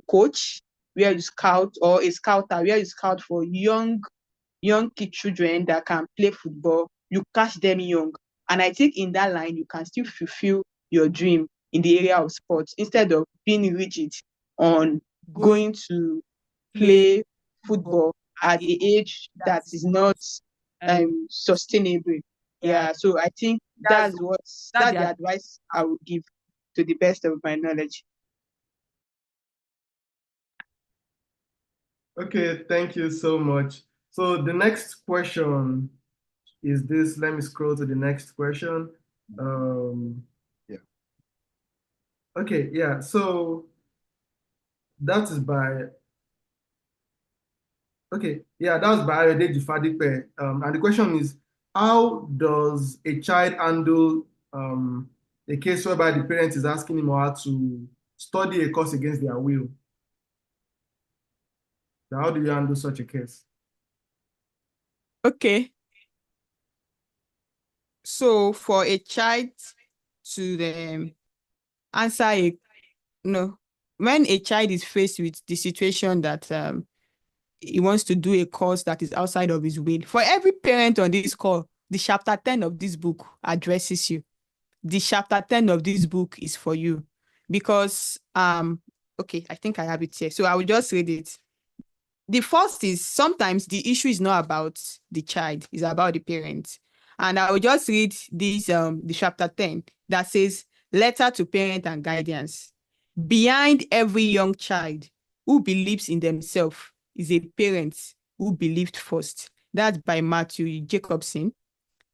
coach where you scout, or a scouter where you scout for young children that can play football. You catch them young. And I think in that line, you can still fulfill your dream in the area of sports instead of being rigid on Going going to play play football football at at the the age that that is is not so sustainable. yeah, Yeah, so I think that's that's the advice I would give to the best of my knowledge. Okay, thank you so much. So the next question is this. Let me scroll to the next question. Yeah. Okay, yeah. So that is by okay, yeah, that's by Ayodeji Fadipe. And the question is, how does a child handle a case whereby the parent is asking him or her to study a course against their will? So how do you handle such a case? Okay. So for a child to answer no, when a child is faced with the situation that he wants to do a course that is outside of his will, for every parent on this call, the chapter 10 of this book addresses you. The chapter 10 of this book is for you because okay, I think I have it here. So I will just read it. The first is sometimes the issue is not about the child, it's about the parent. And I will just read this the chapter 10 that says letter to parent and guardians. Behind every young child who believes in themselves is a parent who believed first. That's by Matthew Jacobson.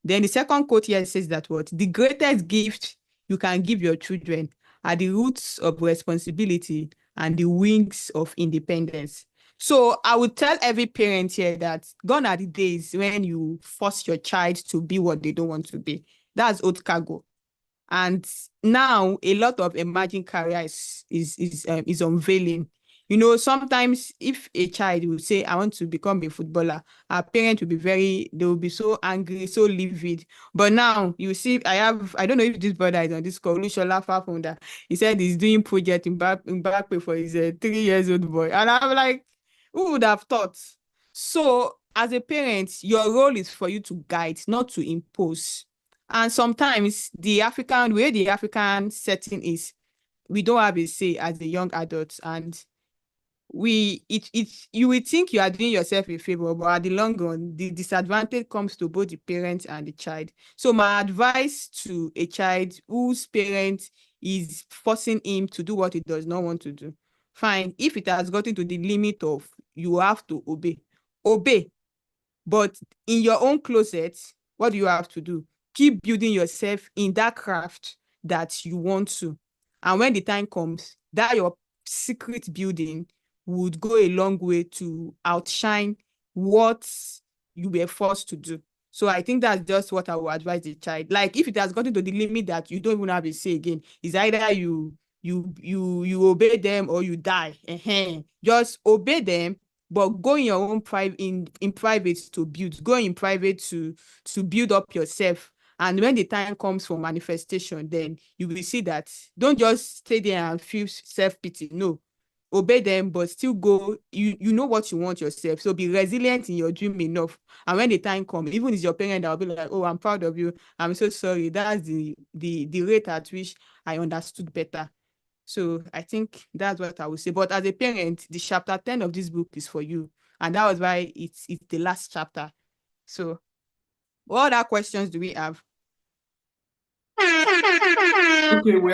Then the second quote here says that what the greatest gift you can give your children are the roots of responsibility and the wings of independence. So I would tell every parent here that gone are the days when you force your child to be what they don't want to be. That's old cargo. And now a lot of emerging careers is unveiling. You know, sometimes if a child will say, I want to become a footballer, our parents will be they will be so angry, so livid. But now you see, I don't know if this brother is on this call, Lushola Fafunda. He said he's doing project in Mbappe for his 3 years old boy. And I'm like, who would have thought? So as a parent, your role is for you to guide, not to impose. And sometimes the way the African setting is, we don't have a say as a young adult, and you will think you are doing yourself a favor, but at the long run, the disadvantage comes to both the parent and the child. So my advice to a child whose parent is forcing him to do what he does not want to do, fine. If it has gotten to the limit of you have to obey. But in your own closet, what do you have to do? Keep building yourself in that craft that you want to. And when the time comes, that your secret building would go a long way to outshine what you were forced to do. So I think that's just what I would advise the child. Like if it has gotten to the limit that you don't even have a say again, it's either you obey them or you die. Just obey them, but go in your own in private to build. Go in private to build up yourself. And when the time comes for manifestation, then you will see that don't just stay there and feel self-pity. No, obey them, but still go. You know what you want yourself. So be resilient in your dream enough. And when the time comes, even if your parent, I'll be like, oh, I'm proud of you. I'm so sorry. That's the rate at which I understood better. So I think that's what I would say. But as a parent, the chapter 10 of this book is for you. And that was why it's the last chapter. So what other questions do we have? Okay, we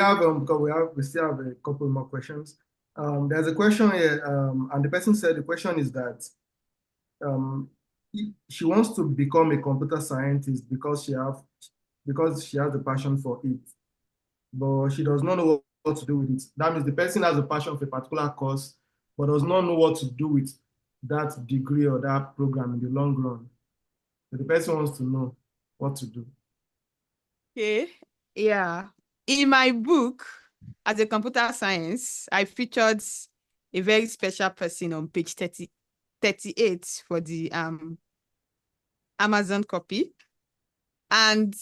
still have a couple more questions. There's a question here, and the person said the question is that um, she wants to become a computer scientist because she has a passion for it, but she does not know what to do with it. That means the person has a passion for a particular course, but does not know what to do with that degree or that program in the long run. So the person wants to know what to do. Okay. Yeah. In my book, as a computer science, I featured a very special person on page 38 for the Amazon copy and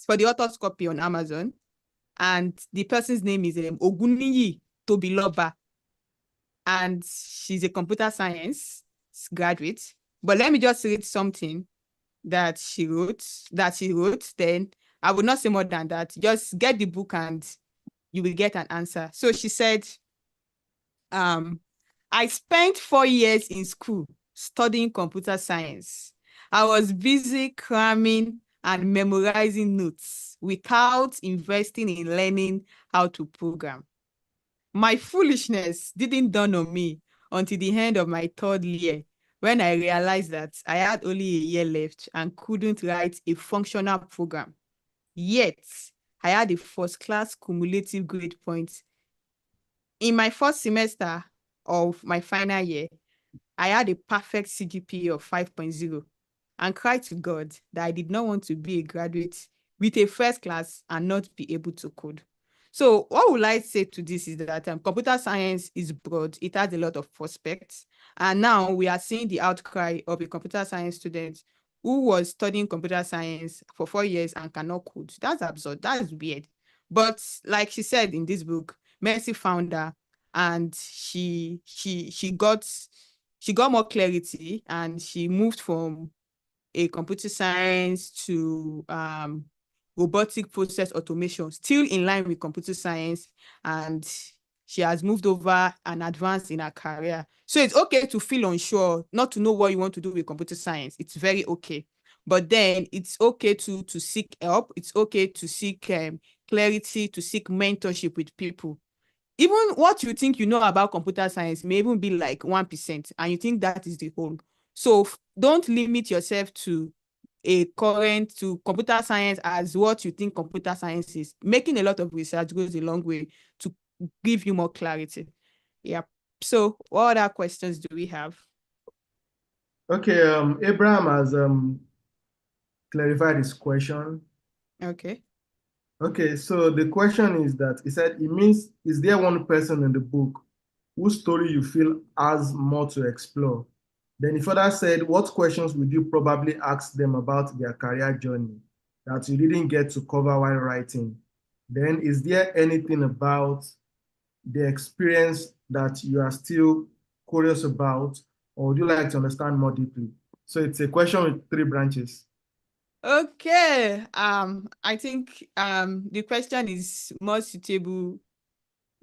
for the author's copy on Amazon. And the person's name is Oguniyi Tobiloba. And she's a computer science graduate. But let me just read something that she wrote, then I would not say more than that. Just get the book and you will get an answer. So she said, I spent 4 years in school studying computer science. I was busy cramming and memorizing notes without investing in learning how to program. My foolishness didn't dawn on me until the end of my third year when I realized that I had only a year left and couldn't write a functional program. Yet, I had a first-class cumulative grade point. In my first semester of my final year, I had a perfect CGPA of 5.0 and cried to God that I did not want to be a graduate with a first class and not be able to code. So what would I say to this is that computer science is broad. It has a lot of prospects. And now we are seeing the outcry of a computer science student who was studying computer science for 4 years and cannot code. That's absurd. That's weird. But like she said in this book, Mercy found her and she got more clarity and she moved from a computer science to robotic process automation, still in line with computer science, and she has moved over and advanced in her career. So it's okay to feel unsure, not to know what you want to do with computer science. It's very okay. But then it's okay to seek help. It's okay to seek clarity, to seek mentorship with people. Even what you think you know about computer science may even be like 1%, and you think that is the whole. So don't limit yourself to computer science as what you think computer science is. Making a lot of research goes a long way to give you more clarity. Yeah. So what other questions do we have? Okay, Abraham has clarified his question. Okay. Okay, so the question is that he said, it means, is there one person in the book whose story you feel has more to explore? Then he further said, what questions would you probably ask them about their career journey that you didn't get to cover while writing? Then is there anything about the experience that you are still curious about, or would you like to understand more deeply? So it's a question with three branches. Okay. I think the question is more suitable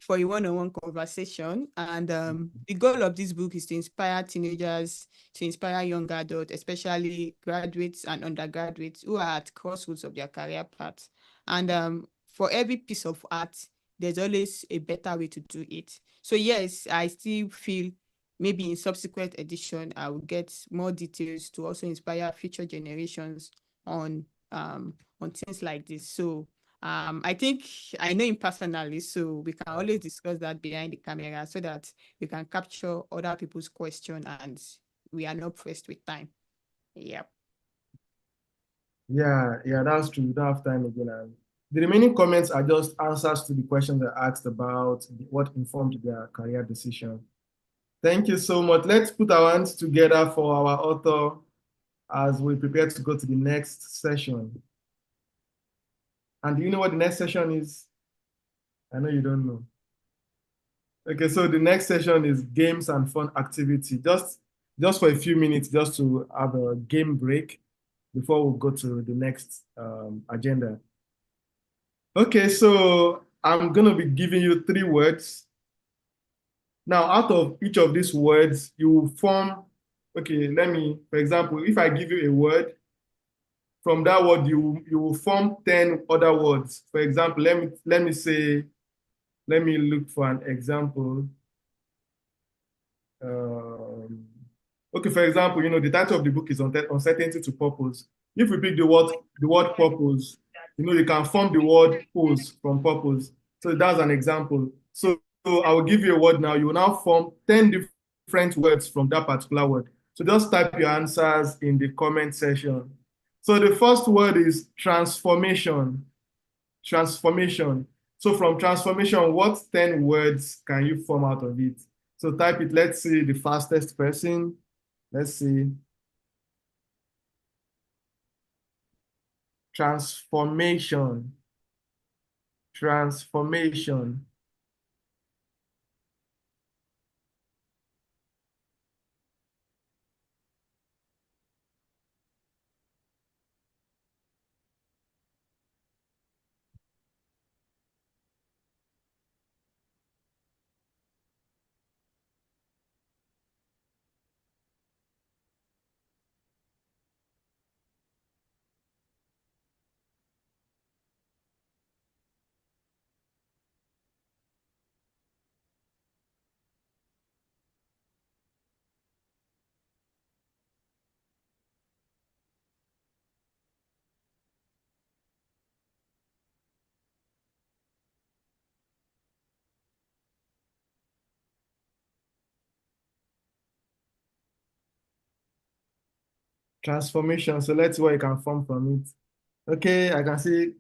for a one-on-one conversation. And the goal of this book is to inspire teenagers, to inspire young adults, especially graduates and undergraduates who are at crossroads of their career path. And for every piece of art, there's always a better way to do it. So yes, I still feel maybe in subsequent edition, I will get more details to also inspire future generations on things like this. So I think I know him personally, so we can always discuss that behind the camera so that we can capture other people's question and we are not pressed with time. Yep. Yeah, that's true. We don't have time again. And the remaining comments are just answers to the questions I asked about what informed their career decision. Thank you so much. Let's put our hands together for our author as we prepare to go to the next session. And do you know what the next session is? I know you don't know. Okay, so the next session is games and fun activity. Just for a few minutes, just to have a game break before we go to the next agenda. Okay, so I'm gonna be giving you 3 words. Now, out of each of these words, you will form, okay, for example, if I give you a word, from that word, you will form 10 other words. For example, let me say, let me look for an example. Okay, for example, the title of the book is Uncertainty to Purpose. If we pick the word purpose, you can form the word pose from purpose. So that's an example. So I will give you a word now. You will now form 10 different words from that particular word. So just type your answers in the comment section. So the first word is transformation. Transformation. So from transformation, what 10 words can you form out of it? So type it. Let's see the fastest person. Let's see. Transformation. Transformation. Transformation. So let's see what you can form from it. Okay, I can see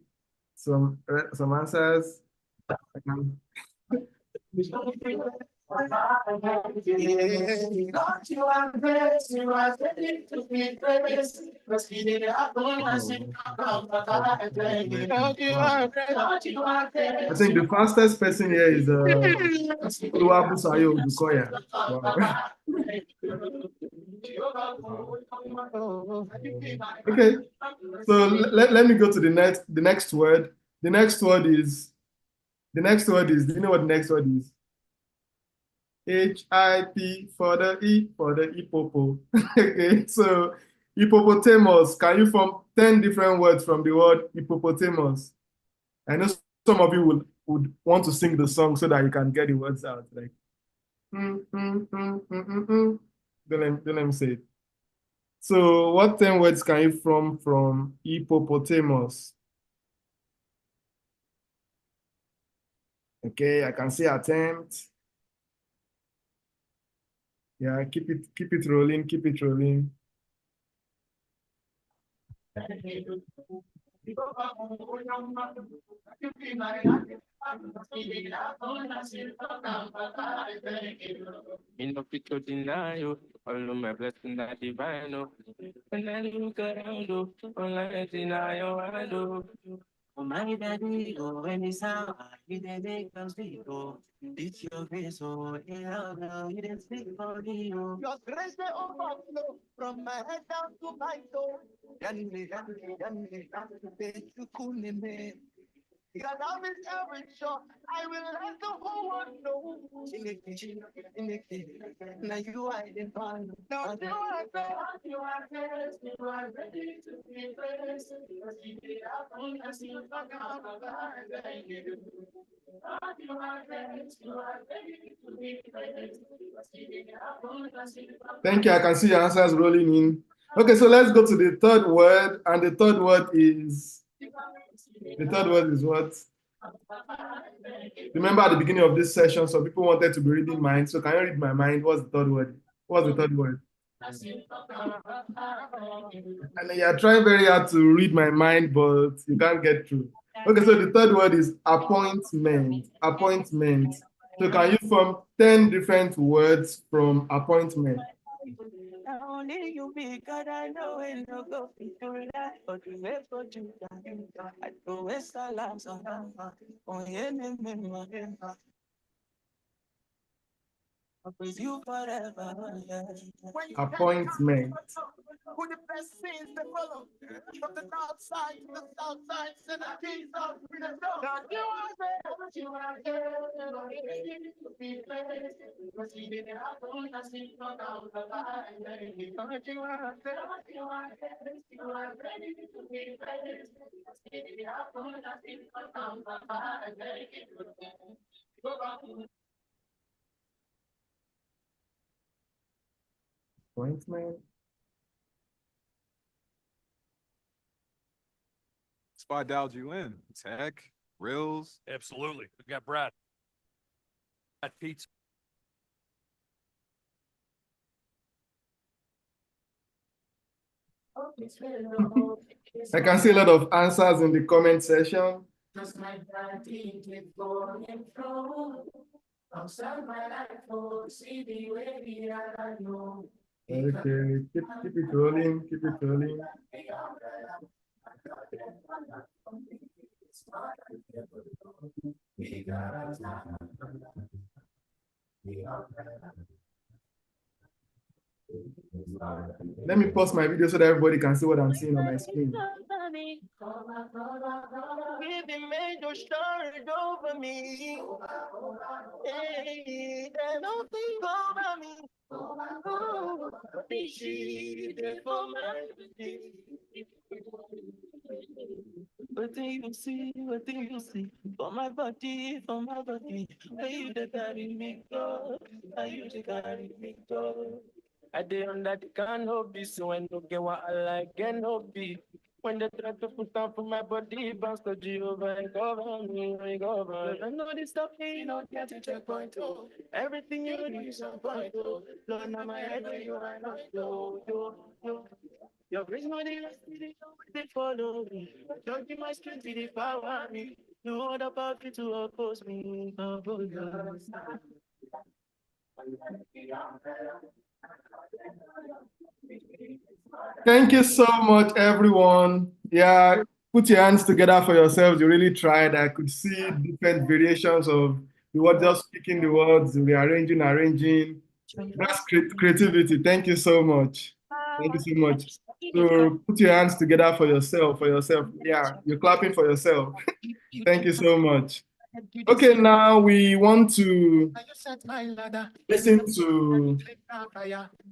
some answers. I can... I think the fastest person here is Oluwabusayo Odukoya. Wow. Okay, so let me go to the next word. The next word is, do you know what the next word is? HIP for the E for the hippopo. Okay, so hippopotamus. Can you form 10 different words from the word hippopotamus? I know some of you would want to sing the song so that you can get the words out. Like, Don't let me say it. So, what 10 words can you form from hippopotamus? Okay, I can see attempt. Yeah, keep it rolling, keep it rolling. Me no fit to deny you, all of my blessings are divine. Oh. When I look around, oh, all I see now your hand. Oh, my daddy, oh, when it's out, you did make us speak, oh. It's your grace, oh, yeah, no, you didn't speak for me, oh. Your grace may overflow from my head down to my toe. Yanni, cool me. Your love is every shore. I will let the whole world know. Now you are the one. Now you are there. You are there. You are ready to be praised. You are ready to be praised. Thank you. I can see your answers rolling in. Okay, so let's go to the third word, and the third word is what? Remember at the beginning of this session, some people wanted to be reading mind. So can you read my mind? What's the third word? What's the third word? And you're trying very hard to read my mind, but you can't get through. Okay, so the third word is appointment. Appointment. So can you form 10 different words from appointment? Only you be God, I know when you go into that, but you wait for you. I go west, I love some. Oh, yeah, with you forever. Appointment. Who the best scenes to follow? From the north side to the south side, send the keys up in the door. God, you are there. You are there. Be blessed. Because he didn't have to see no doubt about it. God, you are there. You are there. You are ready to be blessed. Because he didn't have to see no doubt about it. Points, man. That's why I dialed you in. Tech, Reels. Absolutely. We got Brad. Pizza. I can see a lot of answers in the comment section. Just my daddy keep going through. Outside my life, oh, see the way we are, I know. Okay, keep it rolling, keep it rolling. Let me pause my video so that everybody can see what I'm seeing on my screen. Giving me your shirt over me. Hey, there's nothing over me. Oh, be she there for my day. What do you see? What do you see? For my body, for my body. Are you the carry me go? Are you the carry me go? I did on that canopy, so I don't get what I like, and no be. When they try to put down for my body, bounce to Jehovah and cover me, cover. I know this stuff here, you don't get to checkpoint, oh. Everything you do is on point, oh. Lord, now my head where you are not, yo. Your grace, my dear, they follow me. Don't give my strength, they power me. No other power to oppose me. Thank you so much, everyone. Yeah, put your hands together for yourselves. You really tried. I could see different variations of the word, just speaking the words, rearranging, arranging. That's creativity. Thank you so much. Thank you so much. So put your hands together for yourself, for yourself. Yeah, you're clapping for yourself. Thank you so much. Okay, now we want to listen to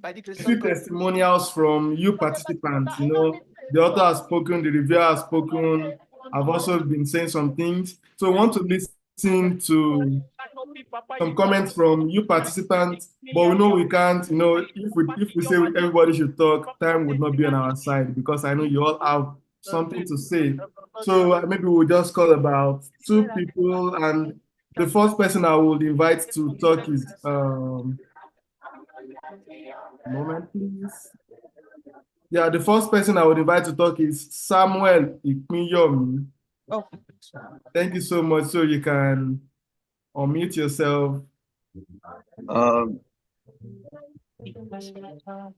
a few testimonials from you participants. You know, the author has spoken, the reviewer has spoken. I've also been saying some things. So we want to listen to some comments from you participants, but we know we can't, you know, if we say everybody should talk, time would not be on our side because I know you all have something to say. So maybe we'll just call about two people, and the first person I will invite to talk is moment, please. Yeah, the first person I would invite to talk is Samuel Ikmiyomi. Oh. Thank you so much. So you can unmute yourself. All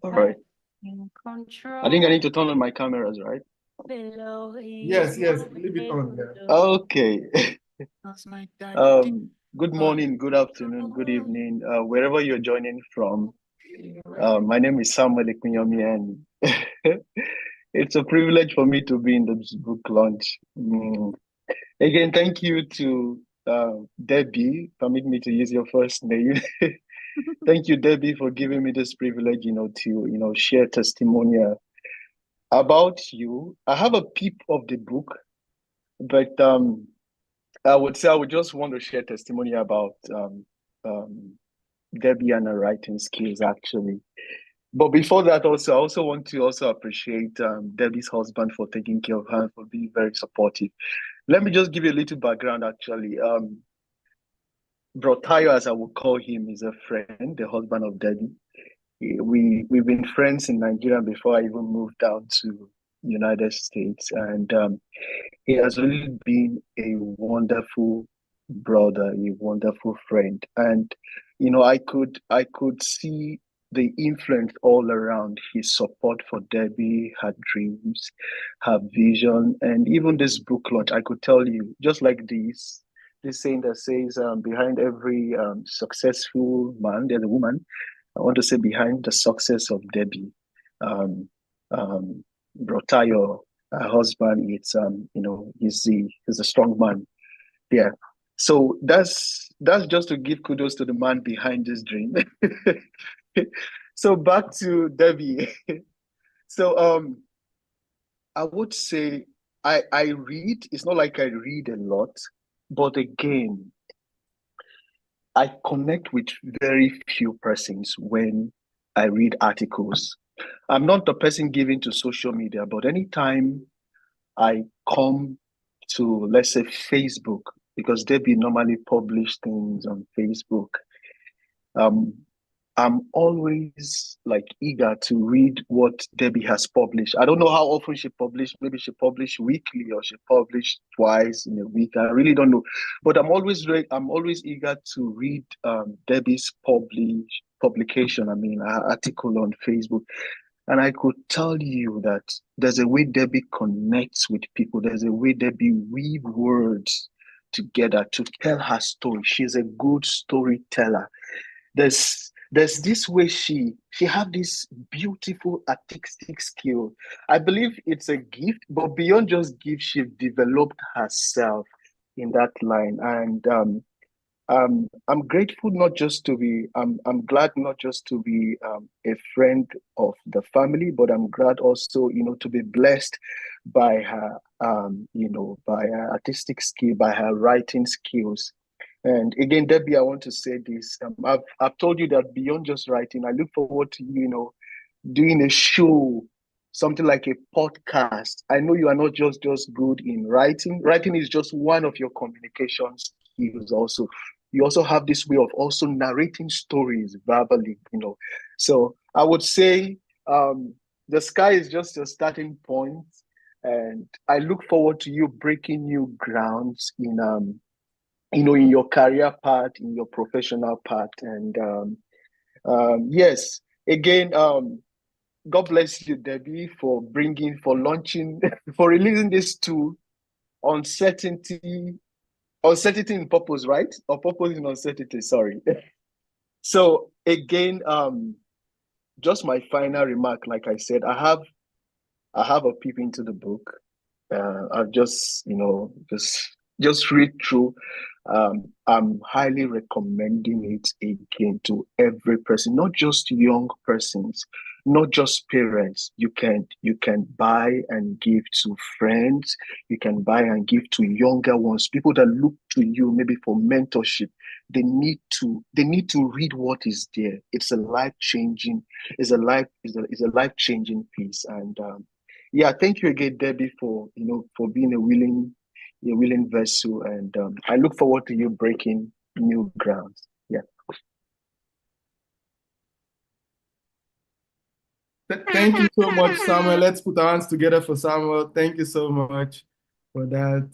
right. I think I need to turn on my cameras, right? Yes, leave it on there. Okay. Good morning, good afternoon, good evening, wherever you're joining from. My name is Samuel Ikunyomi, and it's a privilege for me to be in this book launch. Again, thank you to Debbie. Permit me to use your first name. Thank you, Debbie, for giving me this privilege, to share testimonial about you. I have a peep of the book, but I would say I would just want to share testimony about Debbie and her writing skills, actually. But before that, I also want to appreciate Debbie's husband for taking care of her, for being very supportive. Let me just give you a little background, actually. Bro Tayo, as I would call him, is a friend, the husband of Debbie. We've been friends in Nigeria before I even moved down to United States, and he has really been a wonderful brother, a wonderful friend, and I could see the influence all around, his support for Debbie, her dreams, her vision, and even this book launch. I could tell you, just like this saying that says, behind every successful man, there's a woman. I want to say behind the success of Debbie, Brotayo, her husband, it's he's a strong man. Yeah. So that's just to give kudos to the man behind this dream. So back to Debbie. So I would say I read. It's not like I read a lot, but again, I connect with very few persons when I read articles. I'm not the person given to social media, but anytime I come to, let's say, Facebook, because Debbie normally publish things on Facebook. Um, I'm always like eager to read what Debbie has published. I don't know how often she published. Maybe she published weekly or she published twice in a week. I really don't know. But I'm always eager to read Debbie's publication. I mean, her article on Facebook. And I could tell you that there's a way Debbie connects with people. There's a way Debbie weave words together to tell her story. She's a good storyteller. There's this way she have this beautiful artistic skill. I believe it's a gift, but beyond just gift, she developed herself in that line. And I'm grateful not just to be I'm glad not just to be a friend of the family, but I'm glad also to be blessed by her by her artistic skill, by her writing skills. And again, Debbie, I want to say this. I've told you that beyond just writing, I look forward to doing a show, something like a podcast. I know you are not just good in writing. Writing is just one of your communication skills. Also, you also have this way of also narrating stories verbally. So I would say the sky is just a starting point, and I look forward to you breaking new grounds in your career path, in your professional path. And yes, again, God bless you, Debbie, for launching, for releasing this tool, uncertainty, uncertainty in purpose, right? Or purpose in uncertainty, sorry. So again, just my final remark, like I said, I have a peep into the book. I've just read through. I'm highly recommending it again to every person, not just young persons, not just parents. You can buy and give to friends. You can buy and give to younger ones, people that look to you maybe for mentorship. They need to read what is there. It's a life changing. It's a life changing piece. And yeah, thank you again, Debbie, for being a willing vessel, and I look forward to you breaking new grounds. Yeah. Thank you so much, Samuel. Let's put our hands together for Samuel. Thank you so much for that.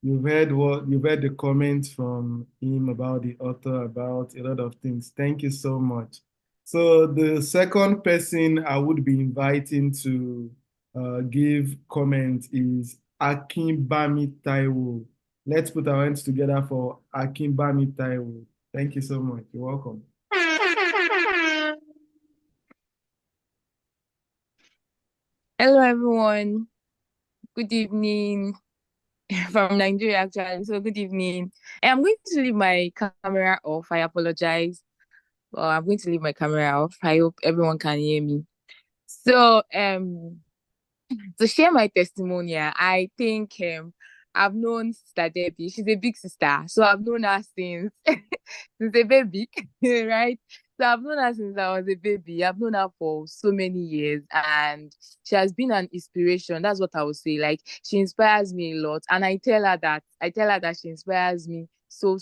You've heard the comments from him about the author, about a lot of things. Thank you so much. So the second person I would be inviting to give comment is Akinbami Taiwo. Let's put our hands together for Akinbami Taiwo. Thank you so much. You're welcome. Hello, everyone. Good evening from Nigeria, actually. So, good evening. I'm going to leave my camera off. I apologize. I'm going to leave my camera off. I hope everyone can hear me. So, to share my testimonial, I think I've known Sister Debbie. She's a big sister, so I've known her since since a baby, right? So I've known her since I was a baby. I've known her for so many years, and she has been an inspiration. That's what I would say. Like, she inspires me a lot, and I tell her that she inspires me so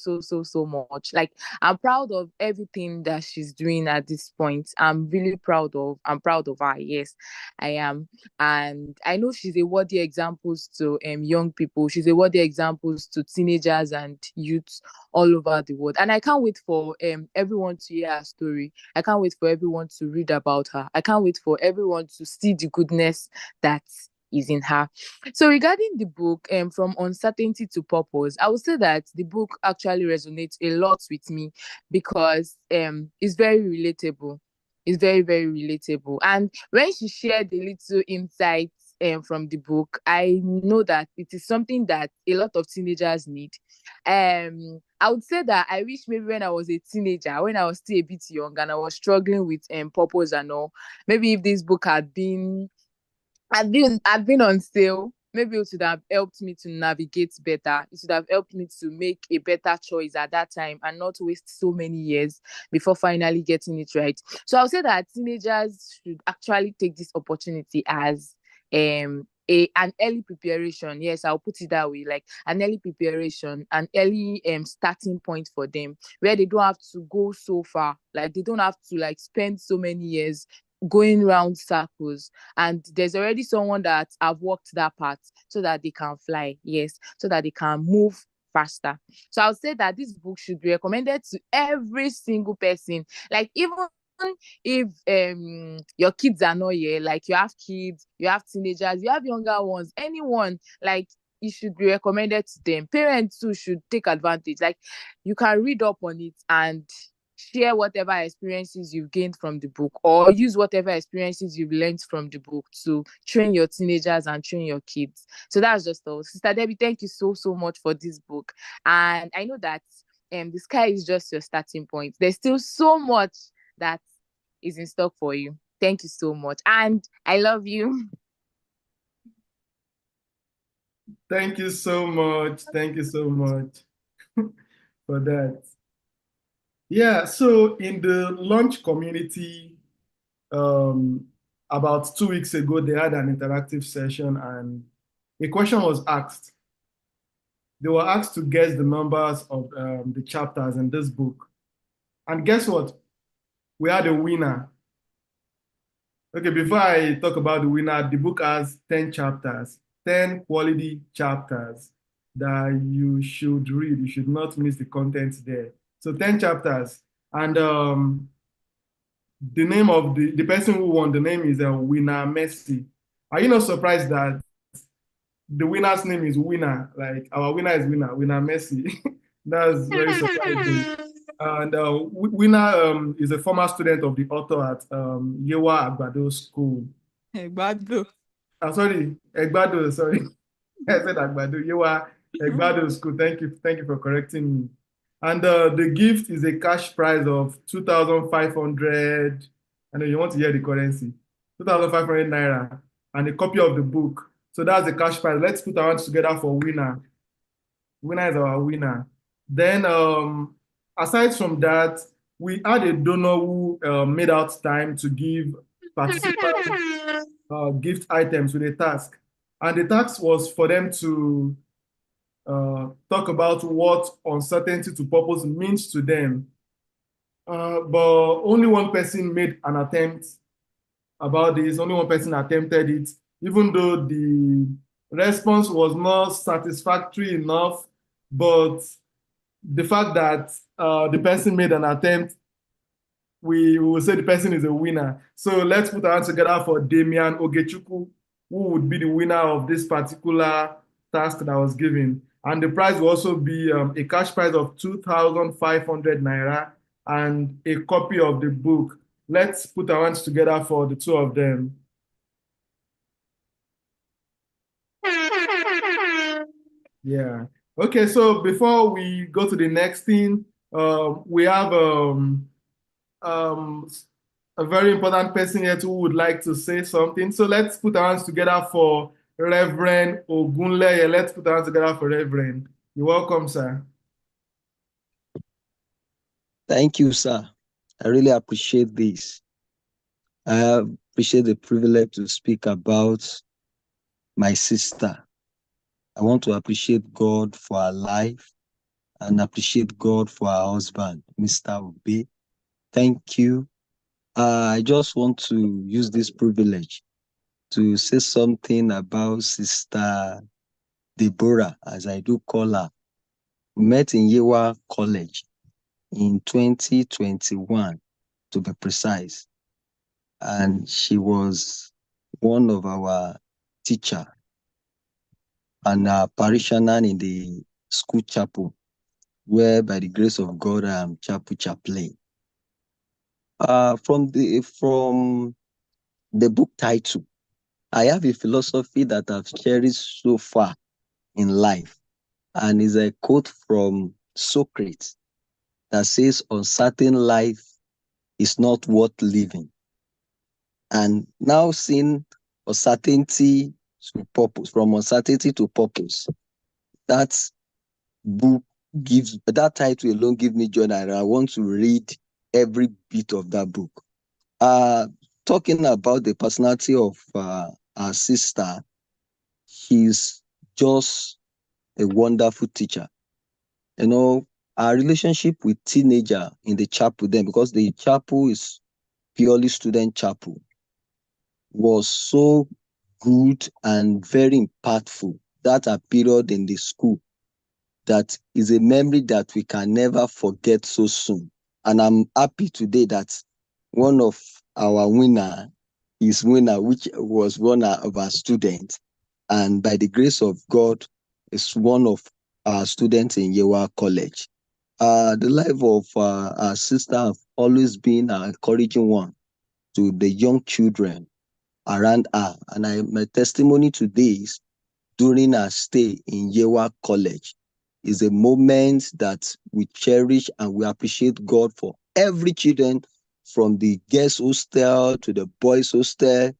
much. Like, I'm proud of everything that she's doing at this point. I'm proud of her. Yes, I am. And I know she's a worthy example to young people. She's a worthy example to teenagers and youths all over the world. And I can't wait for everyone to hear her story. I can't wait for everyone to read about her. I can't wait for everyone to see the goodness that is in her. So regarding the book, From Uncertainty to Purpose, I would say that the book actually resonates a lot with me because it's very relatable. is very, very relatable. And when she shared the little insights from the book, I know that it is something that a lot of teenagers need. I would say that I wish maybe when I was a teenager, when I was still a bit young and I was struggling with purpose and all, maybe if this book had been on sale, maybe it would have helped me to navigate better. It would have helped me to make a better choice at that time and not waste so many years before finally getting it right. So I'll say that teenagers should actually take this opportunity as an early preparation. Yes, I'll put it that way, like an early preparation, an early starting point for them, where they don't have to go so far, like they don't have to like spend so many years going round circles, and there's already someone that have walked that path so that they can fly. Yes, so that they can move faster. So I'll say that this book should be recommended to every single person, like even if your kids are not here, like you have kids, you have teenagers, you have younger ones, anyone, like it should be recommended to them. Parents too should take advantage. Like you can read up on it and share whatever experiences you've gained from the book, or use whatever experiences you've learned from the book to train your teenagers and train your kids. So that's just all. Sister Debbie, thank you so, so much for this book. And I know that the sky is just your starting point. There's still so much that is in stock for you. Thank you so much. And I love you. Thank you so much. Thank you so much for that. Yeah, so in the launch community, um, about 2 weeks ago, they had an interactive session and a question was asked. They were asked to guess the numbers of the chapters in this book. And guess what? We had a winner. Okay, before I talk about the winner, the book has 10 chapters, 10 quality chapters that you should read. You should not miss the content there. So 10 chapters. And the name of the person who won, the name is Winner Messi. Are you not surprised that the winner's name is Winner? Like our winner is Winner Messi. That's very surprising. And Winner is a former student of the author at Yewa Agbado School. Egbado. Sorry, Egbado, sorry. I said Agbado. Yewa Egbado School. Thank you for correcting me. And the gift is a cash prize of 2,500. I know you want to hear the currency. 2,500 naira and a copy of the book. So that's the cash prize. Let's put our hands together for winner. Winner is our winner. Then, aside from that, we had a donor who made out time to give participants gift items with a task. And the task was for them to talk about what uncertainty to purpose means to them. But only one person made an attempt about this. Only one person attempted it, even though the response was not satisfactory enough. But the fact that the person made an attempt, we will say the person is a winner. So let's put our hands together for Damian Ogechukwu, who would be the winner of this particular task that was given. And the prize will also be a cash prize of 2,500 naira and a copy of the book. Let's put our hands together for the two of them. Yeah. Okay, so before we go to the next thing, we have a very important person here who would like to say something. So let's put our hands together for Reverend Ogunleye. Let's put our hands together for Reverend. You're welcome, sir. Thank you, sir. I really appreciate this. I appreciate the privilege to speak about my sister. I want to appreciate God for her life and appreciate God for her husband, Mr. Obe. Thank you. I just want to use this privilege to say something about Sister Deborah, as I do call her. We met in Yewa College in 2021, to be precise. And she was one of our teacher and a parishioner in the school chapel, where by the grace of God I am chapel chaplain. From the book title, I have a philosophy that I've cherished so far in life, and is a quote from Socrates that says, "Uncertain life is not worth living." And now, seeing uncertainty to purpose, from uncertainty to purpose, that book gives, that title alone gives me joy, and I want to read every bit of that book. Talking about the personality of our sister, she's just a wonderful teacher. You know, our relationship with teenager in the chapel then, because the chapel is purely student chapel, was so good and very impactful. That a period in the school that is a memory that we can never forget so soon. And I'm happy today that one of our winner is winner, which was one of our students. And by the grace of God, is one of our students in Yewa College. The life of our sister have always been an encouraging one to the young children around her. And my testimony today is during our stay in Yewa College is a moment that we cherish, and we appreciate God for every children, from the girls hostel to the boys hostel.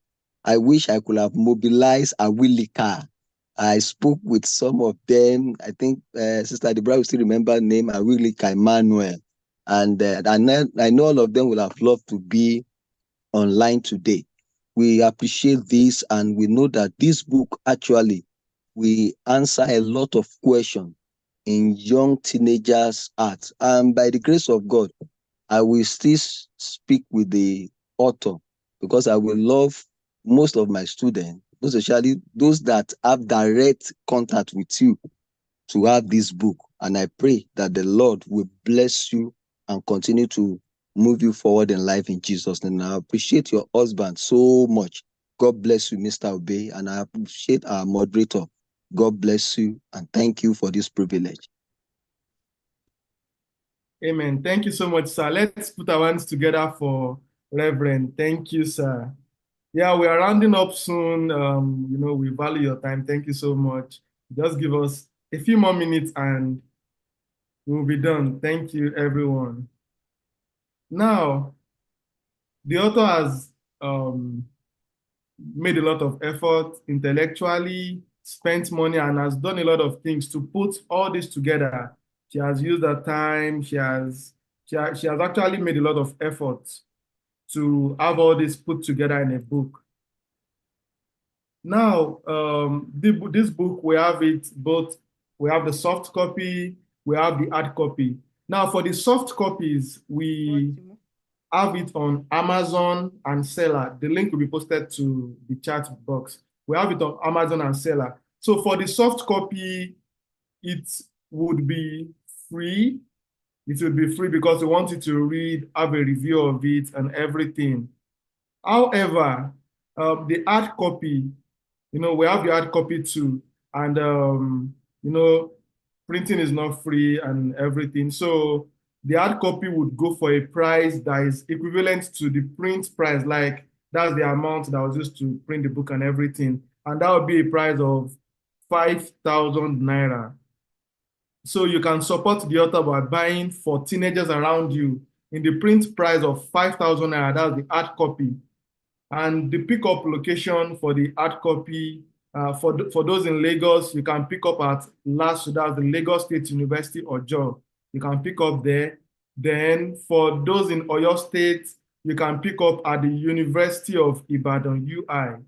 I wish I could have mobilized a Willie car. I spoke with some of them. I think Sister Deborah will still remember name Awilika Emmanuel. And I know all of them will have loved to be online today. We appreciate this, and we know that this book actually we answer a lot of questions in young teenagers' hearts. And by the grace of God, I will still speak with the author, because I will love most of my students, especially those that have direct contact with you, to have this book. And I pray that the Lord will bless you and continue to move you forward in life in Jesus' name. And I appreciate your husband so much. God bless you, Mr. Obey. And I appreciate our moderator. God bless you and thank you for this privilege. Amen. Thank you so much, sir. Let's put our hands together for Reverend. Thank you, sir. Yeah, we are rounding up soon. We value your time. Thank you so much. Just give us a few more minutes and we'll be done. Thank you, everyone. Now, the author has made a lot of effort intellectually, spent money, and has done a lot of things to put all this together. She has used her time. She has actually made a lot of effort to have all this put together in a book. Now, this book, we have it both, we have the soft copy, we have the hard copy. Now, for the soft copies, we have it on Amazon and Seller. The link will be posted to the chat box. We have it on Amazon and Seller. So for the soft copy, it would be free. It will be free because we want you to read, have a review of it and everything. However, the hard copy, we have the hard copy too. And, printing is not free and everything. So the hard copy would go for a price that is equivalent to the print price. Like that's the amount that was used to print the book and everything. And that would be a price of 5,000 naira. So you can support the author by buying for teenagers around you in the print price of 5,000 naira. That's the hard copy. And the pickup location for the hard copy, for those in Lagos, you can pick up at LASU, that's the Lagos State University or JOB. You can pick up there. Then for those in Oyo State, you can pick up at the University of Ibadan, UI.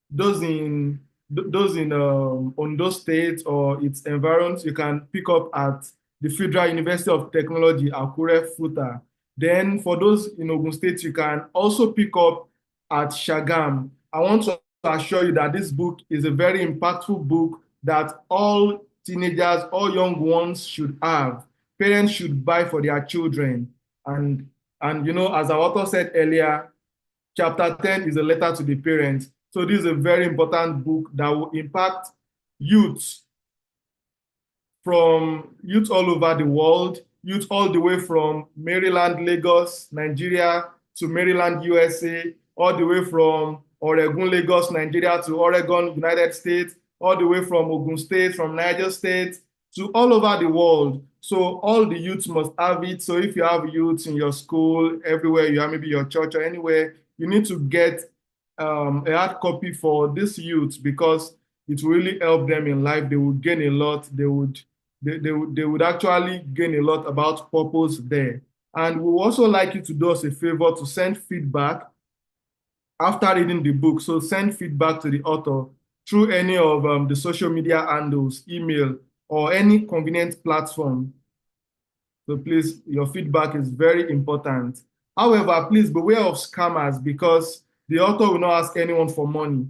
Those in Ondo State or its environs, you can pick up at the Federal University of Technology, Akure, Futa. Then for those in Ogun State, you can also pick up at Shagam. I want to assure you that this book is a very impactful book that all teenagers, all young ones should have. Parents should buy for their children. And as our author said earlier, chapter 10 is a letter to the parents. So this is a very important book that will impact youth from youth all over the world, youth all the way from Maryland, Lagos, Nigeria, to Maryland, USA, all the way from Oregon, Lagos, Nigeria to Oregon, United States, all the way from Ogun State, from Niger State, to all over the world. So all the youths must have it. So if you have youths in your school, everywhere you are, maybe your church or anywhere, you need to get a hard copy for this youth because it will really help them in life. They would gain a lot. They would actually gain a lot about purpose there. And we would also like you to do us a favor to send feedback after reading the book. So send feedback to the author through any of the social media handles, email, or any convenient platform. So please, your feedback is very important. However, please beware of scammers because the author will not ask anyone for money.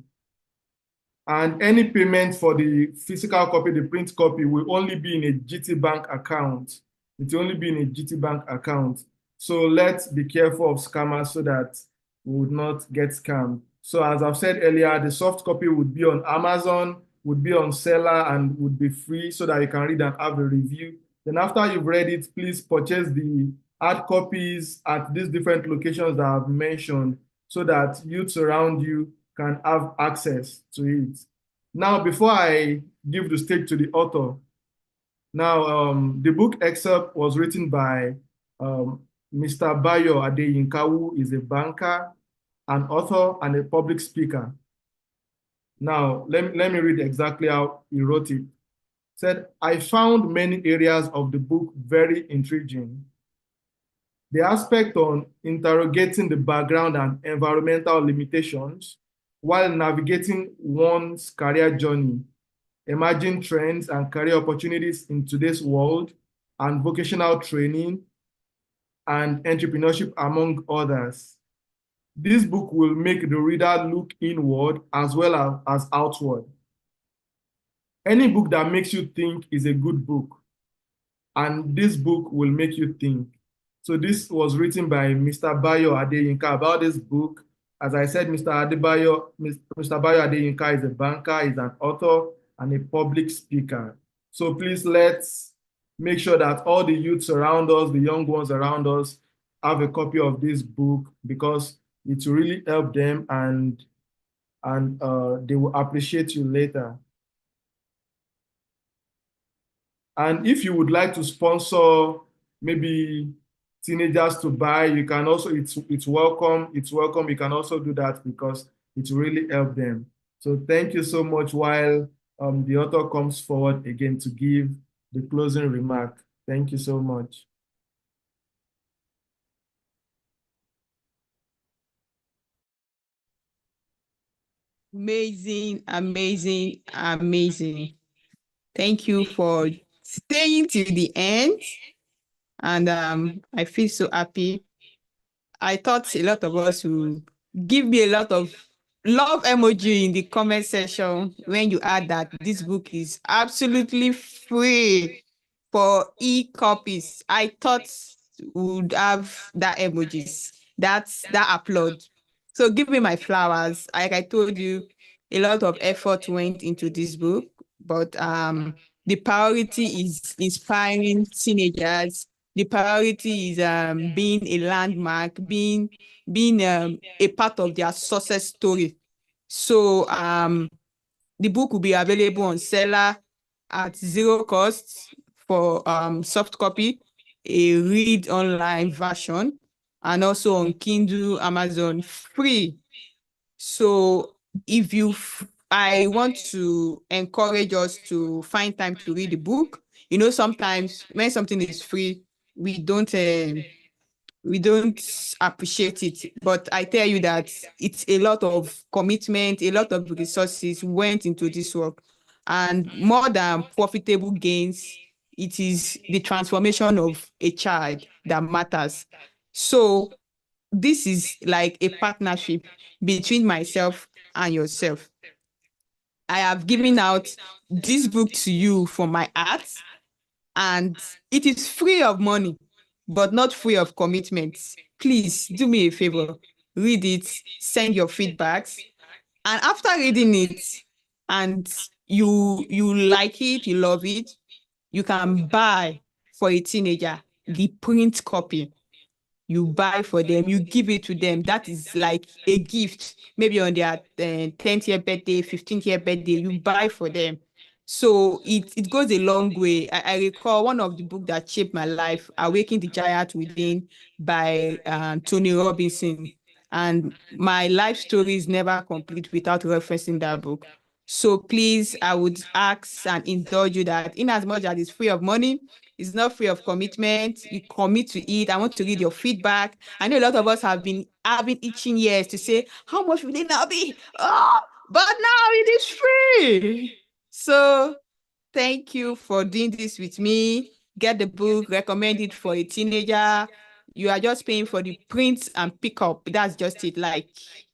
And any payment for the physical copy, the print copy, will only be in a GT Bank account. It will only be in a GT Bank account. So let's be careful of scammers so that we would not get scammed. So as I've said earlier, the soft copy would be on Amazon, would be on Seller, and would be free so that you can read and have a review. Then after you've read it, please purchase the hard copies at these different locations that I've mentioned so that youths around you can have access to it. Now, before I give the stage to the author, now the book excerpt was written by Mr. Bayo Adeyinka, who is a banker, an author, and a public speaker. Now, let me read exactly how he wrote it. Said, I found many areas of the book very intriguing. The aspect on interrogating the background and environmental limitations while navigating one's career journey, emerging trends and career opportunities in today's world, and vocational training and entrepreneurship, among others. This book will make the reader look inward as well as outward. Any book that makes you think is a good book, and this book will make you think. So this was written by Mr. Bayo Adeyinka about this book. As I said, Mr. Bayo Adeyinka is a banker, is an author, and a public speaker. So please let's make sure that all the youths around us, the young ones around us, have a copy of this book because it will really help them and they will appreciate you later. And if you would like to sponsor maybe teenagers to buy, you can also, it's welcome. It's welcome. You can also do that because it will really help them. So thank you so much while the author comes forward again to give the closing remark. Thank you so much. Amazing, amazing, amazing. Thank you for staying till the end. And I feel so happy. I thought a lot of us will give me a lot of love emoji in the comment section when you add that this book is absolutely free for e-copies. I thought would have that emojis. That's that applaud. So give me my flowers. Like I told you, a lot of effort went into this book, but the priority is inspiring teenagers. The priority is being a landmark, being a part of their success story. So the book will be available on Seller at zero cost for soft copy, a read online version, and also on Kindle, Amazon free. So if I want to encourage us to find time to read the book. You know, sometimes when something is free, we don't appreciate it. But I tell you that it's a lot of commitment, a lot of resources went into this work. And more than profitable gains, it is the transformation of a child that matters. So this is like a partnership between myself and yourself. I have given out this book to you for my art, and it is free of money, but not free of commitment. Please do me a favor, read it, send your feedbacks, and after reading it, and you like it, you love it, you can buy for a teenager the print copy. you buy for them, you give it to them. That is like a gift. Maybe on their 10th year birthday, 15th year birthday, you buy for them. So it goes a long way. I recall one of the books that shaped my life, Awakening the Giant Within by Tony Robinson. And my life story is never complete without referencing that book. So please, I would ask and indulge you that in as much as it's free of money, it's not free of commitment. You commit to it. I want to read your feedback. I know a lot of us have been having itching ears to say, how much will it now be? Oh, but now it is free. So thank you for doing this with me. Get the book, recommend it for a teenager. You are just paying for the print and pickup. That's just it. Like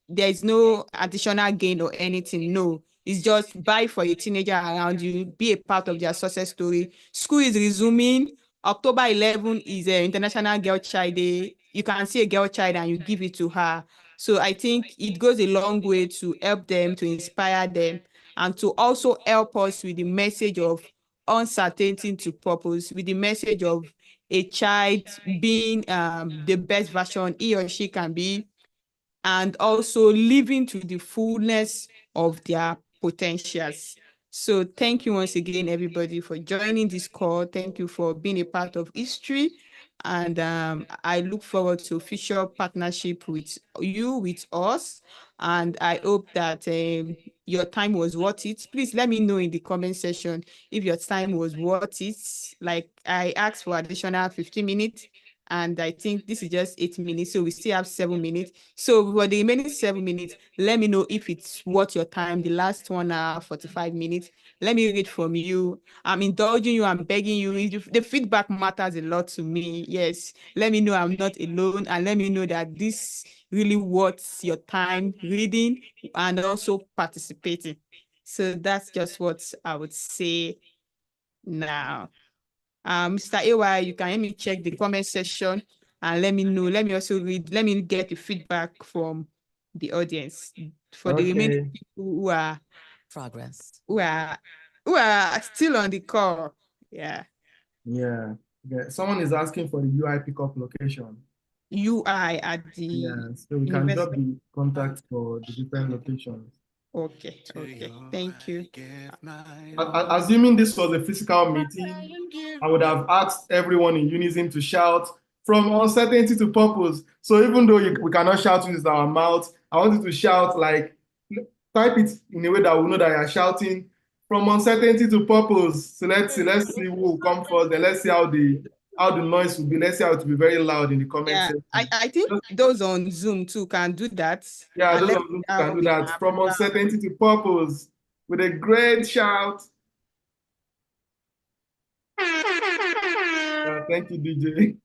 there's no additional gain or anything. No, it's just buy for a teenager around you, be a part of their success story. School is resuming. October 11 is International Girl Child Day. You can see a girl child and you give it to her. So I think it goes a long way to help them, to inspire them, and to also help us with the message of uncertainty to purpose, with the message of a child being the best version he or she can be, and also living to the fullness of their potentials. So thank you once again, everybody, for joining this call. Thank you for being a part of history. And I look forward to future partnership with you, with us. And I hope that your time was worth it. Please let me know in the comment section if your time was worth it. Like I asked for additional 15 minutes. And I think this is just 8 minutes. So we still have 7 minutes. So for the remaining 7 minutes, let me know if it's worth your time. The last 1 hour, 45 minutes. Let me read from you. I'm indulging you. I'm begging you. The feedback matters a lot to me. Yes. Let me know I'm not alone. And let me know that this really worth your time reading and also participating. So that's just what I would say now. Mr. AY, you can help me check the comment section and let me know. Let me also read, let me get the feedback from the audience for the remaining Okay. people who are who are still on the call. Yeah. Yeah. Yeah. Someone is asking for the UI pickup location. UI at the Yeah. So we can drop university. the contact for the different locations. Okay. Thank you. Assuming this was a physical meeting, I would have asked everyone in unison to shout from uncertainty to purpose. So even though we cannot shout with our mouth, I want you to shout like type it in a way that we know that you're shouting from uncertainty to purpose. So let's see who will come first, and let's see how the noise will be. Let's see how it will be very loud in the comment Yeah, section. I think those on Zoom too can do that. Yeah, And those let of you who how can do we that from uncertainty to purpose with a great shout. Thank you, DJ.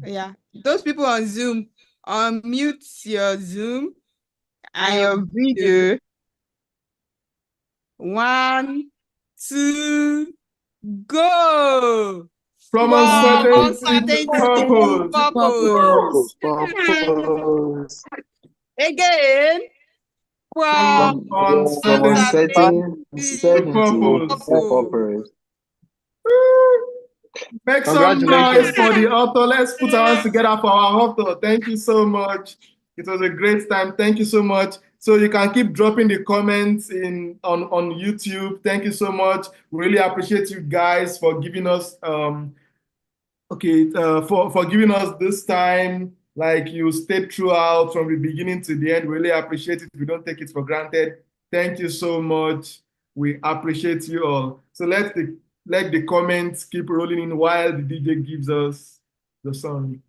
Yeah, those people on Zoom, unmute your Zoom and your video. 1, 2, go! From From uncertainty to uncertainty to purpose. purpose. Purpose. Again, from From From uncertainty to uncertainty purpose. to purpose. purpose. Make some noise Congratulations. for the author. Let's put our hands together for our author. Thank you so much. It was a great time. Thank you so much. So you can keep dropping the comments on YouTube. Thank you so much. We really appreciate you guys for giving us for giving us this time. Like you stayed throughout from the beginning to the end. Really appreciate it. We don't take it for granted. Thank you so much. We appreciate you all. So let the comments keep rolling in while the DJ gives us the song.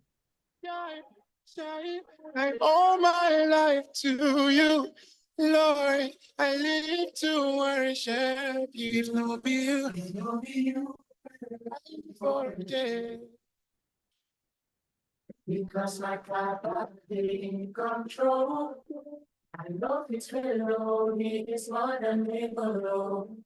I owe my life to you, Lord. I live to worship you. Love you, forget. Because my Papa in control. I love His melody is more than we below.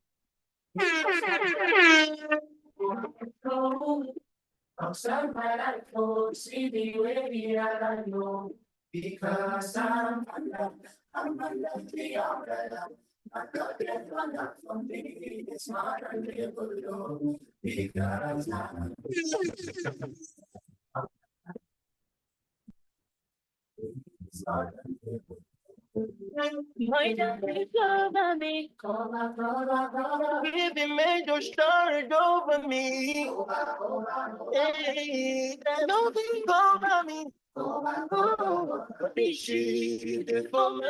Outside my life, oh, see the way I know. Because I'm under the umbrella. I got that one up from me, it's more than we below. Because I'm My daddy over me. Give him major start over me. Hey, nothing over me. Oh, appreciate for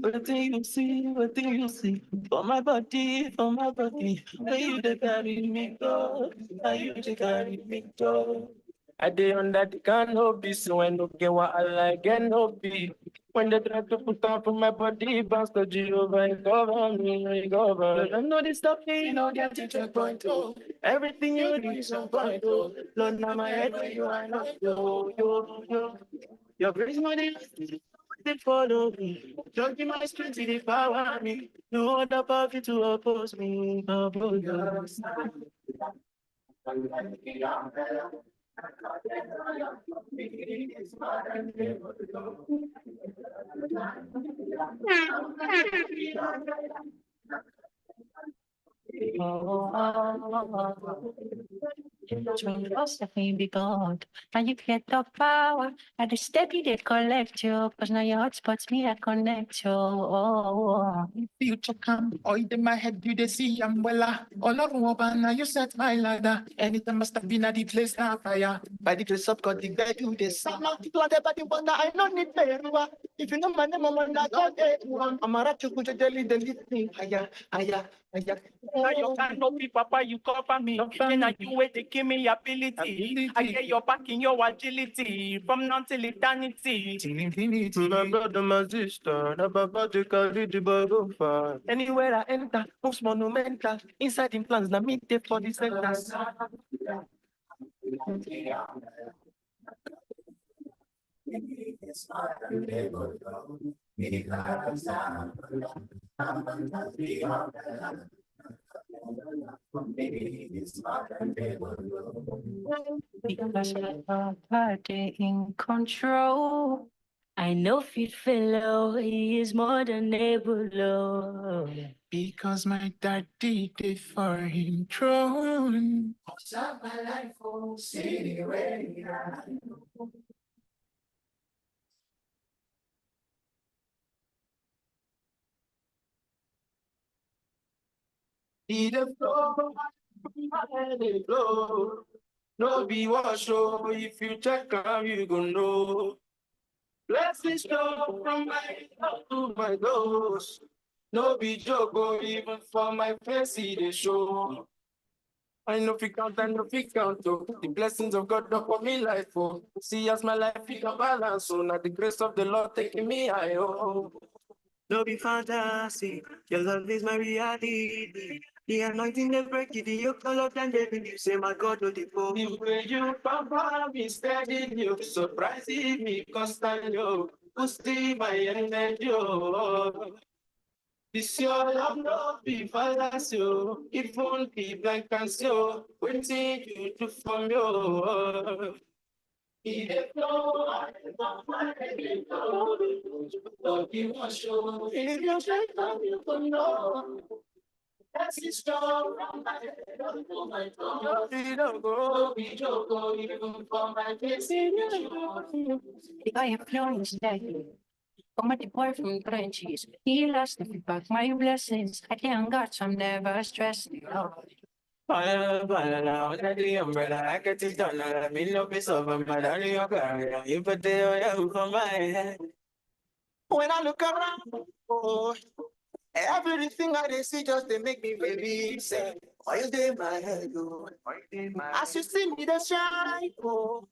what do you see? For my body, where you the carry me go? Are you the carry me go? I dey under the canopy, so I no get what I like and no be. When they try to put up on my body, bounce to Jehovah, it cover me, it cover. I know they stop me, you know, get to checkpoint, oh. Everything you do is on point, oh. Lord, now my head where you are not, yo. Your grace, my day, they follow me. Don't give my strength, they power me. No other power to oppose me, oppose Trust me be God. And you get the power. At the step you did collect you. Cause now your hotspots me I connect you. Future come, oil in my head, you they see I'm wella. All over now you set my ladder. Anytime I step in at the place now fire. By the grace of God, the bed you the summer. Planted by the wonder, I don't need perua. If you know my name, I'm not God dead one. I'm a rat to put a jelly, the little higher. Now you can't be papa, you cover me. Then I you wait to give me ability. I get your back in your agility. From now till eternity. Till infinity. My brother, my sister, the baba to carry the Bible far. Anywhere I enter, moves monumental. Inside in plans, now meet there for the sentence. Because my body in control. I know fit fellow, he is more than able, Lord. Because my daddy did for him throne. He the flow, the flow. No be what show. If you check out, you gon' know. Blessings flow from my top to my nose. No be joke, oh, even for my face, see the show. I know I know fi count, oh. The blessings of God upon me life, oh. See as my life fi can balance, oh. Now the grace of the Lord taking me high, oh. No be fantasy, your love is my reality. The anointing they break it, the yoke no love and they believe. Say my God no the poor. The way you pamper me steady, you surprising me constantly, oh. Boosting my energy, oh. This your love no be fallacy, oh. It won't be blank and so. Waiting you to form your. If you check on you for no, that's the strong from my head to my toe. You don't go, be joke, even for my face in you. The guy am flowing steady. Come at the boy from trenches. He lost the back my blessings. I can't got some never stressed. Fire, now, under the umbrella, I get it done. I mean, no piece of my darling, your career. You put the oil for my head. When I look around, oh, everything I dey see just they make me believe. Say, oil in my head, oh. As you see me, they shine, oh.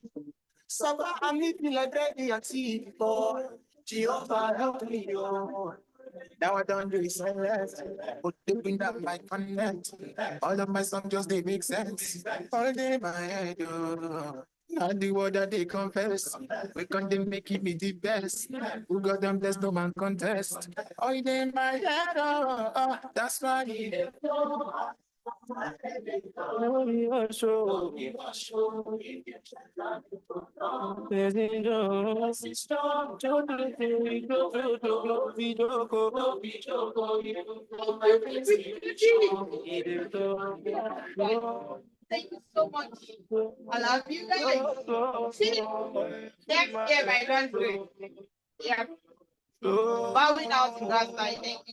So I need me like ready and see, oh. Jehovah help me, oh. Now I don't do it silence. Put the wind up my connect. All of my songs just they make sense. All day my head, oh. Not the word that they confess. We condemn making me the best. Who got them blessed, no man contest. All day my head, that's why. Thank you so much. I love you guys. See you next year by God's grace. Yeah. Bowing out to God, thank you.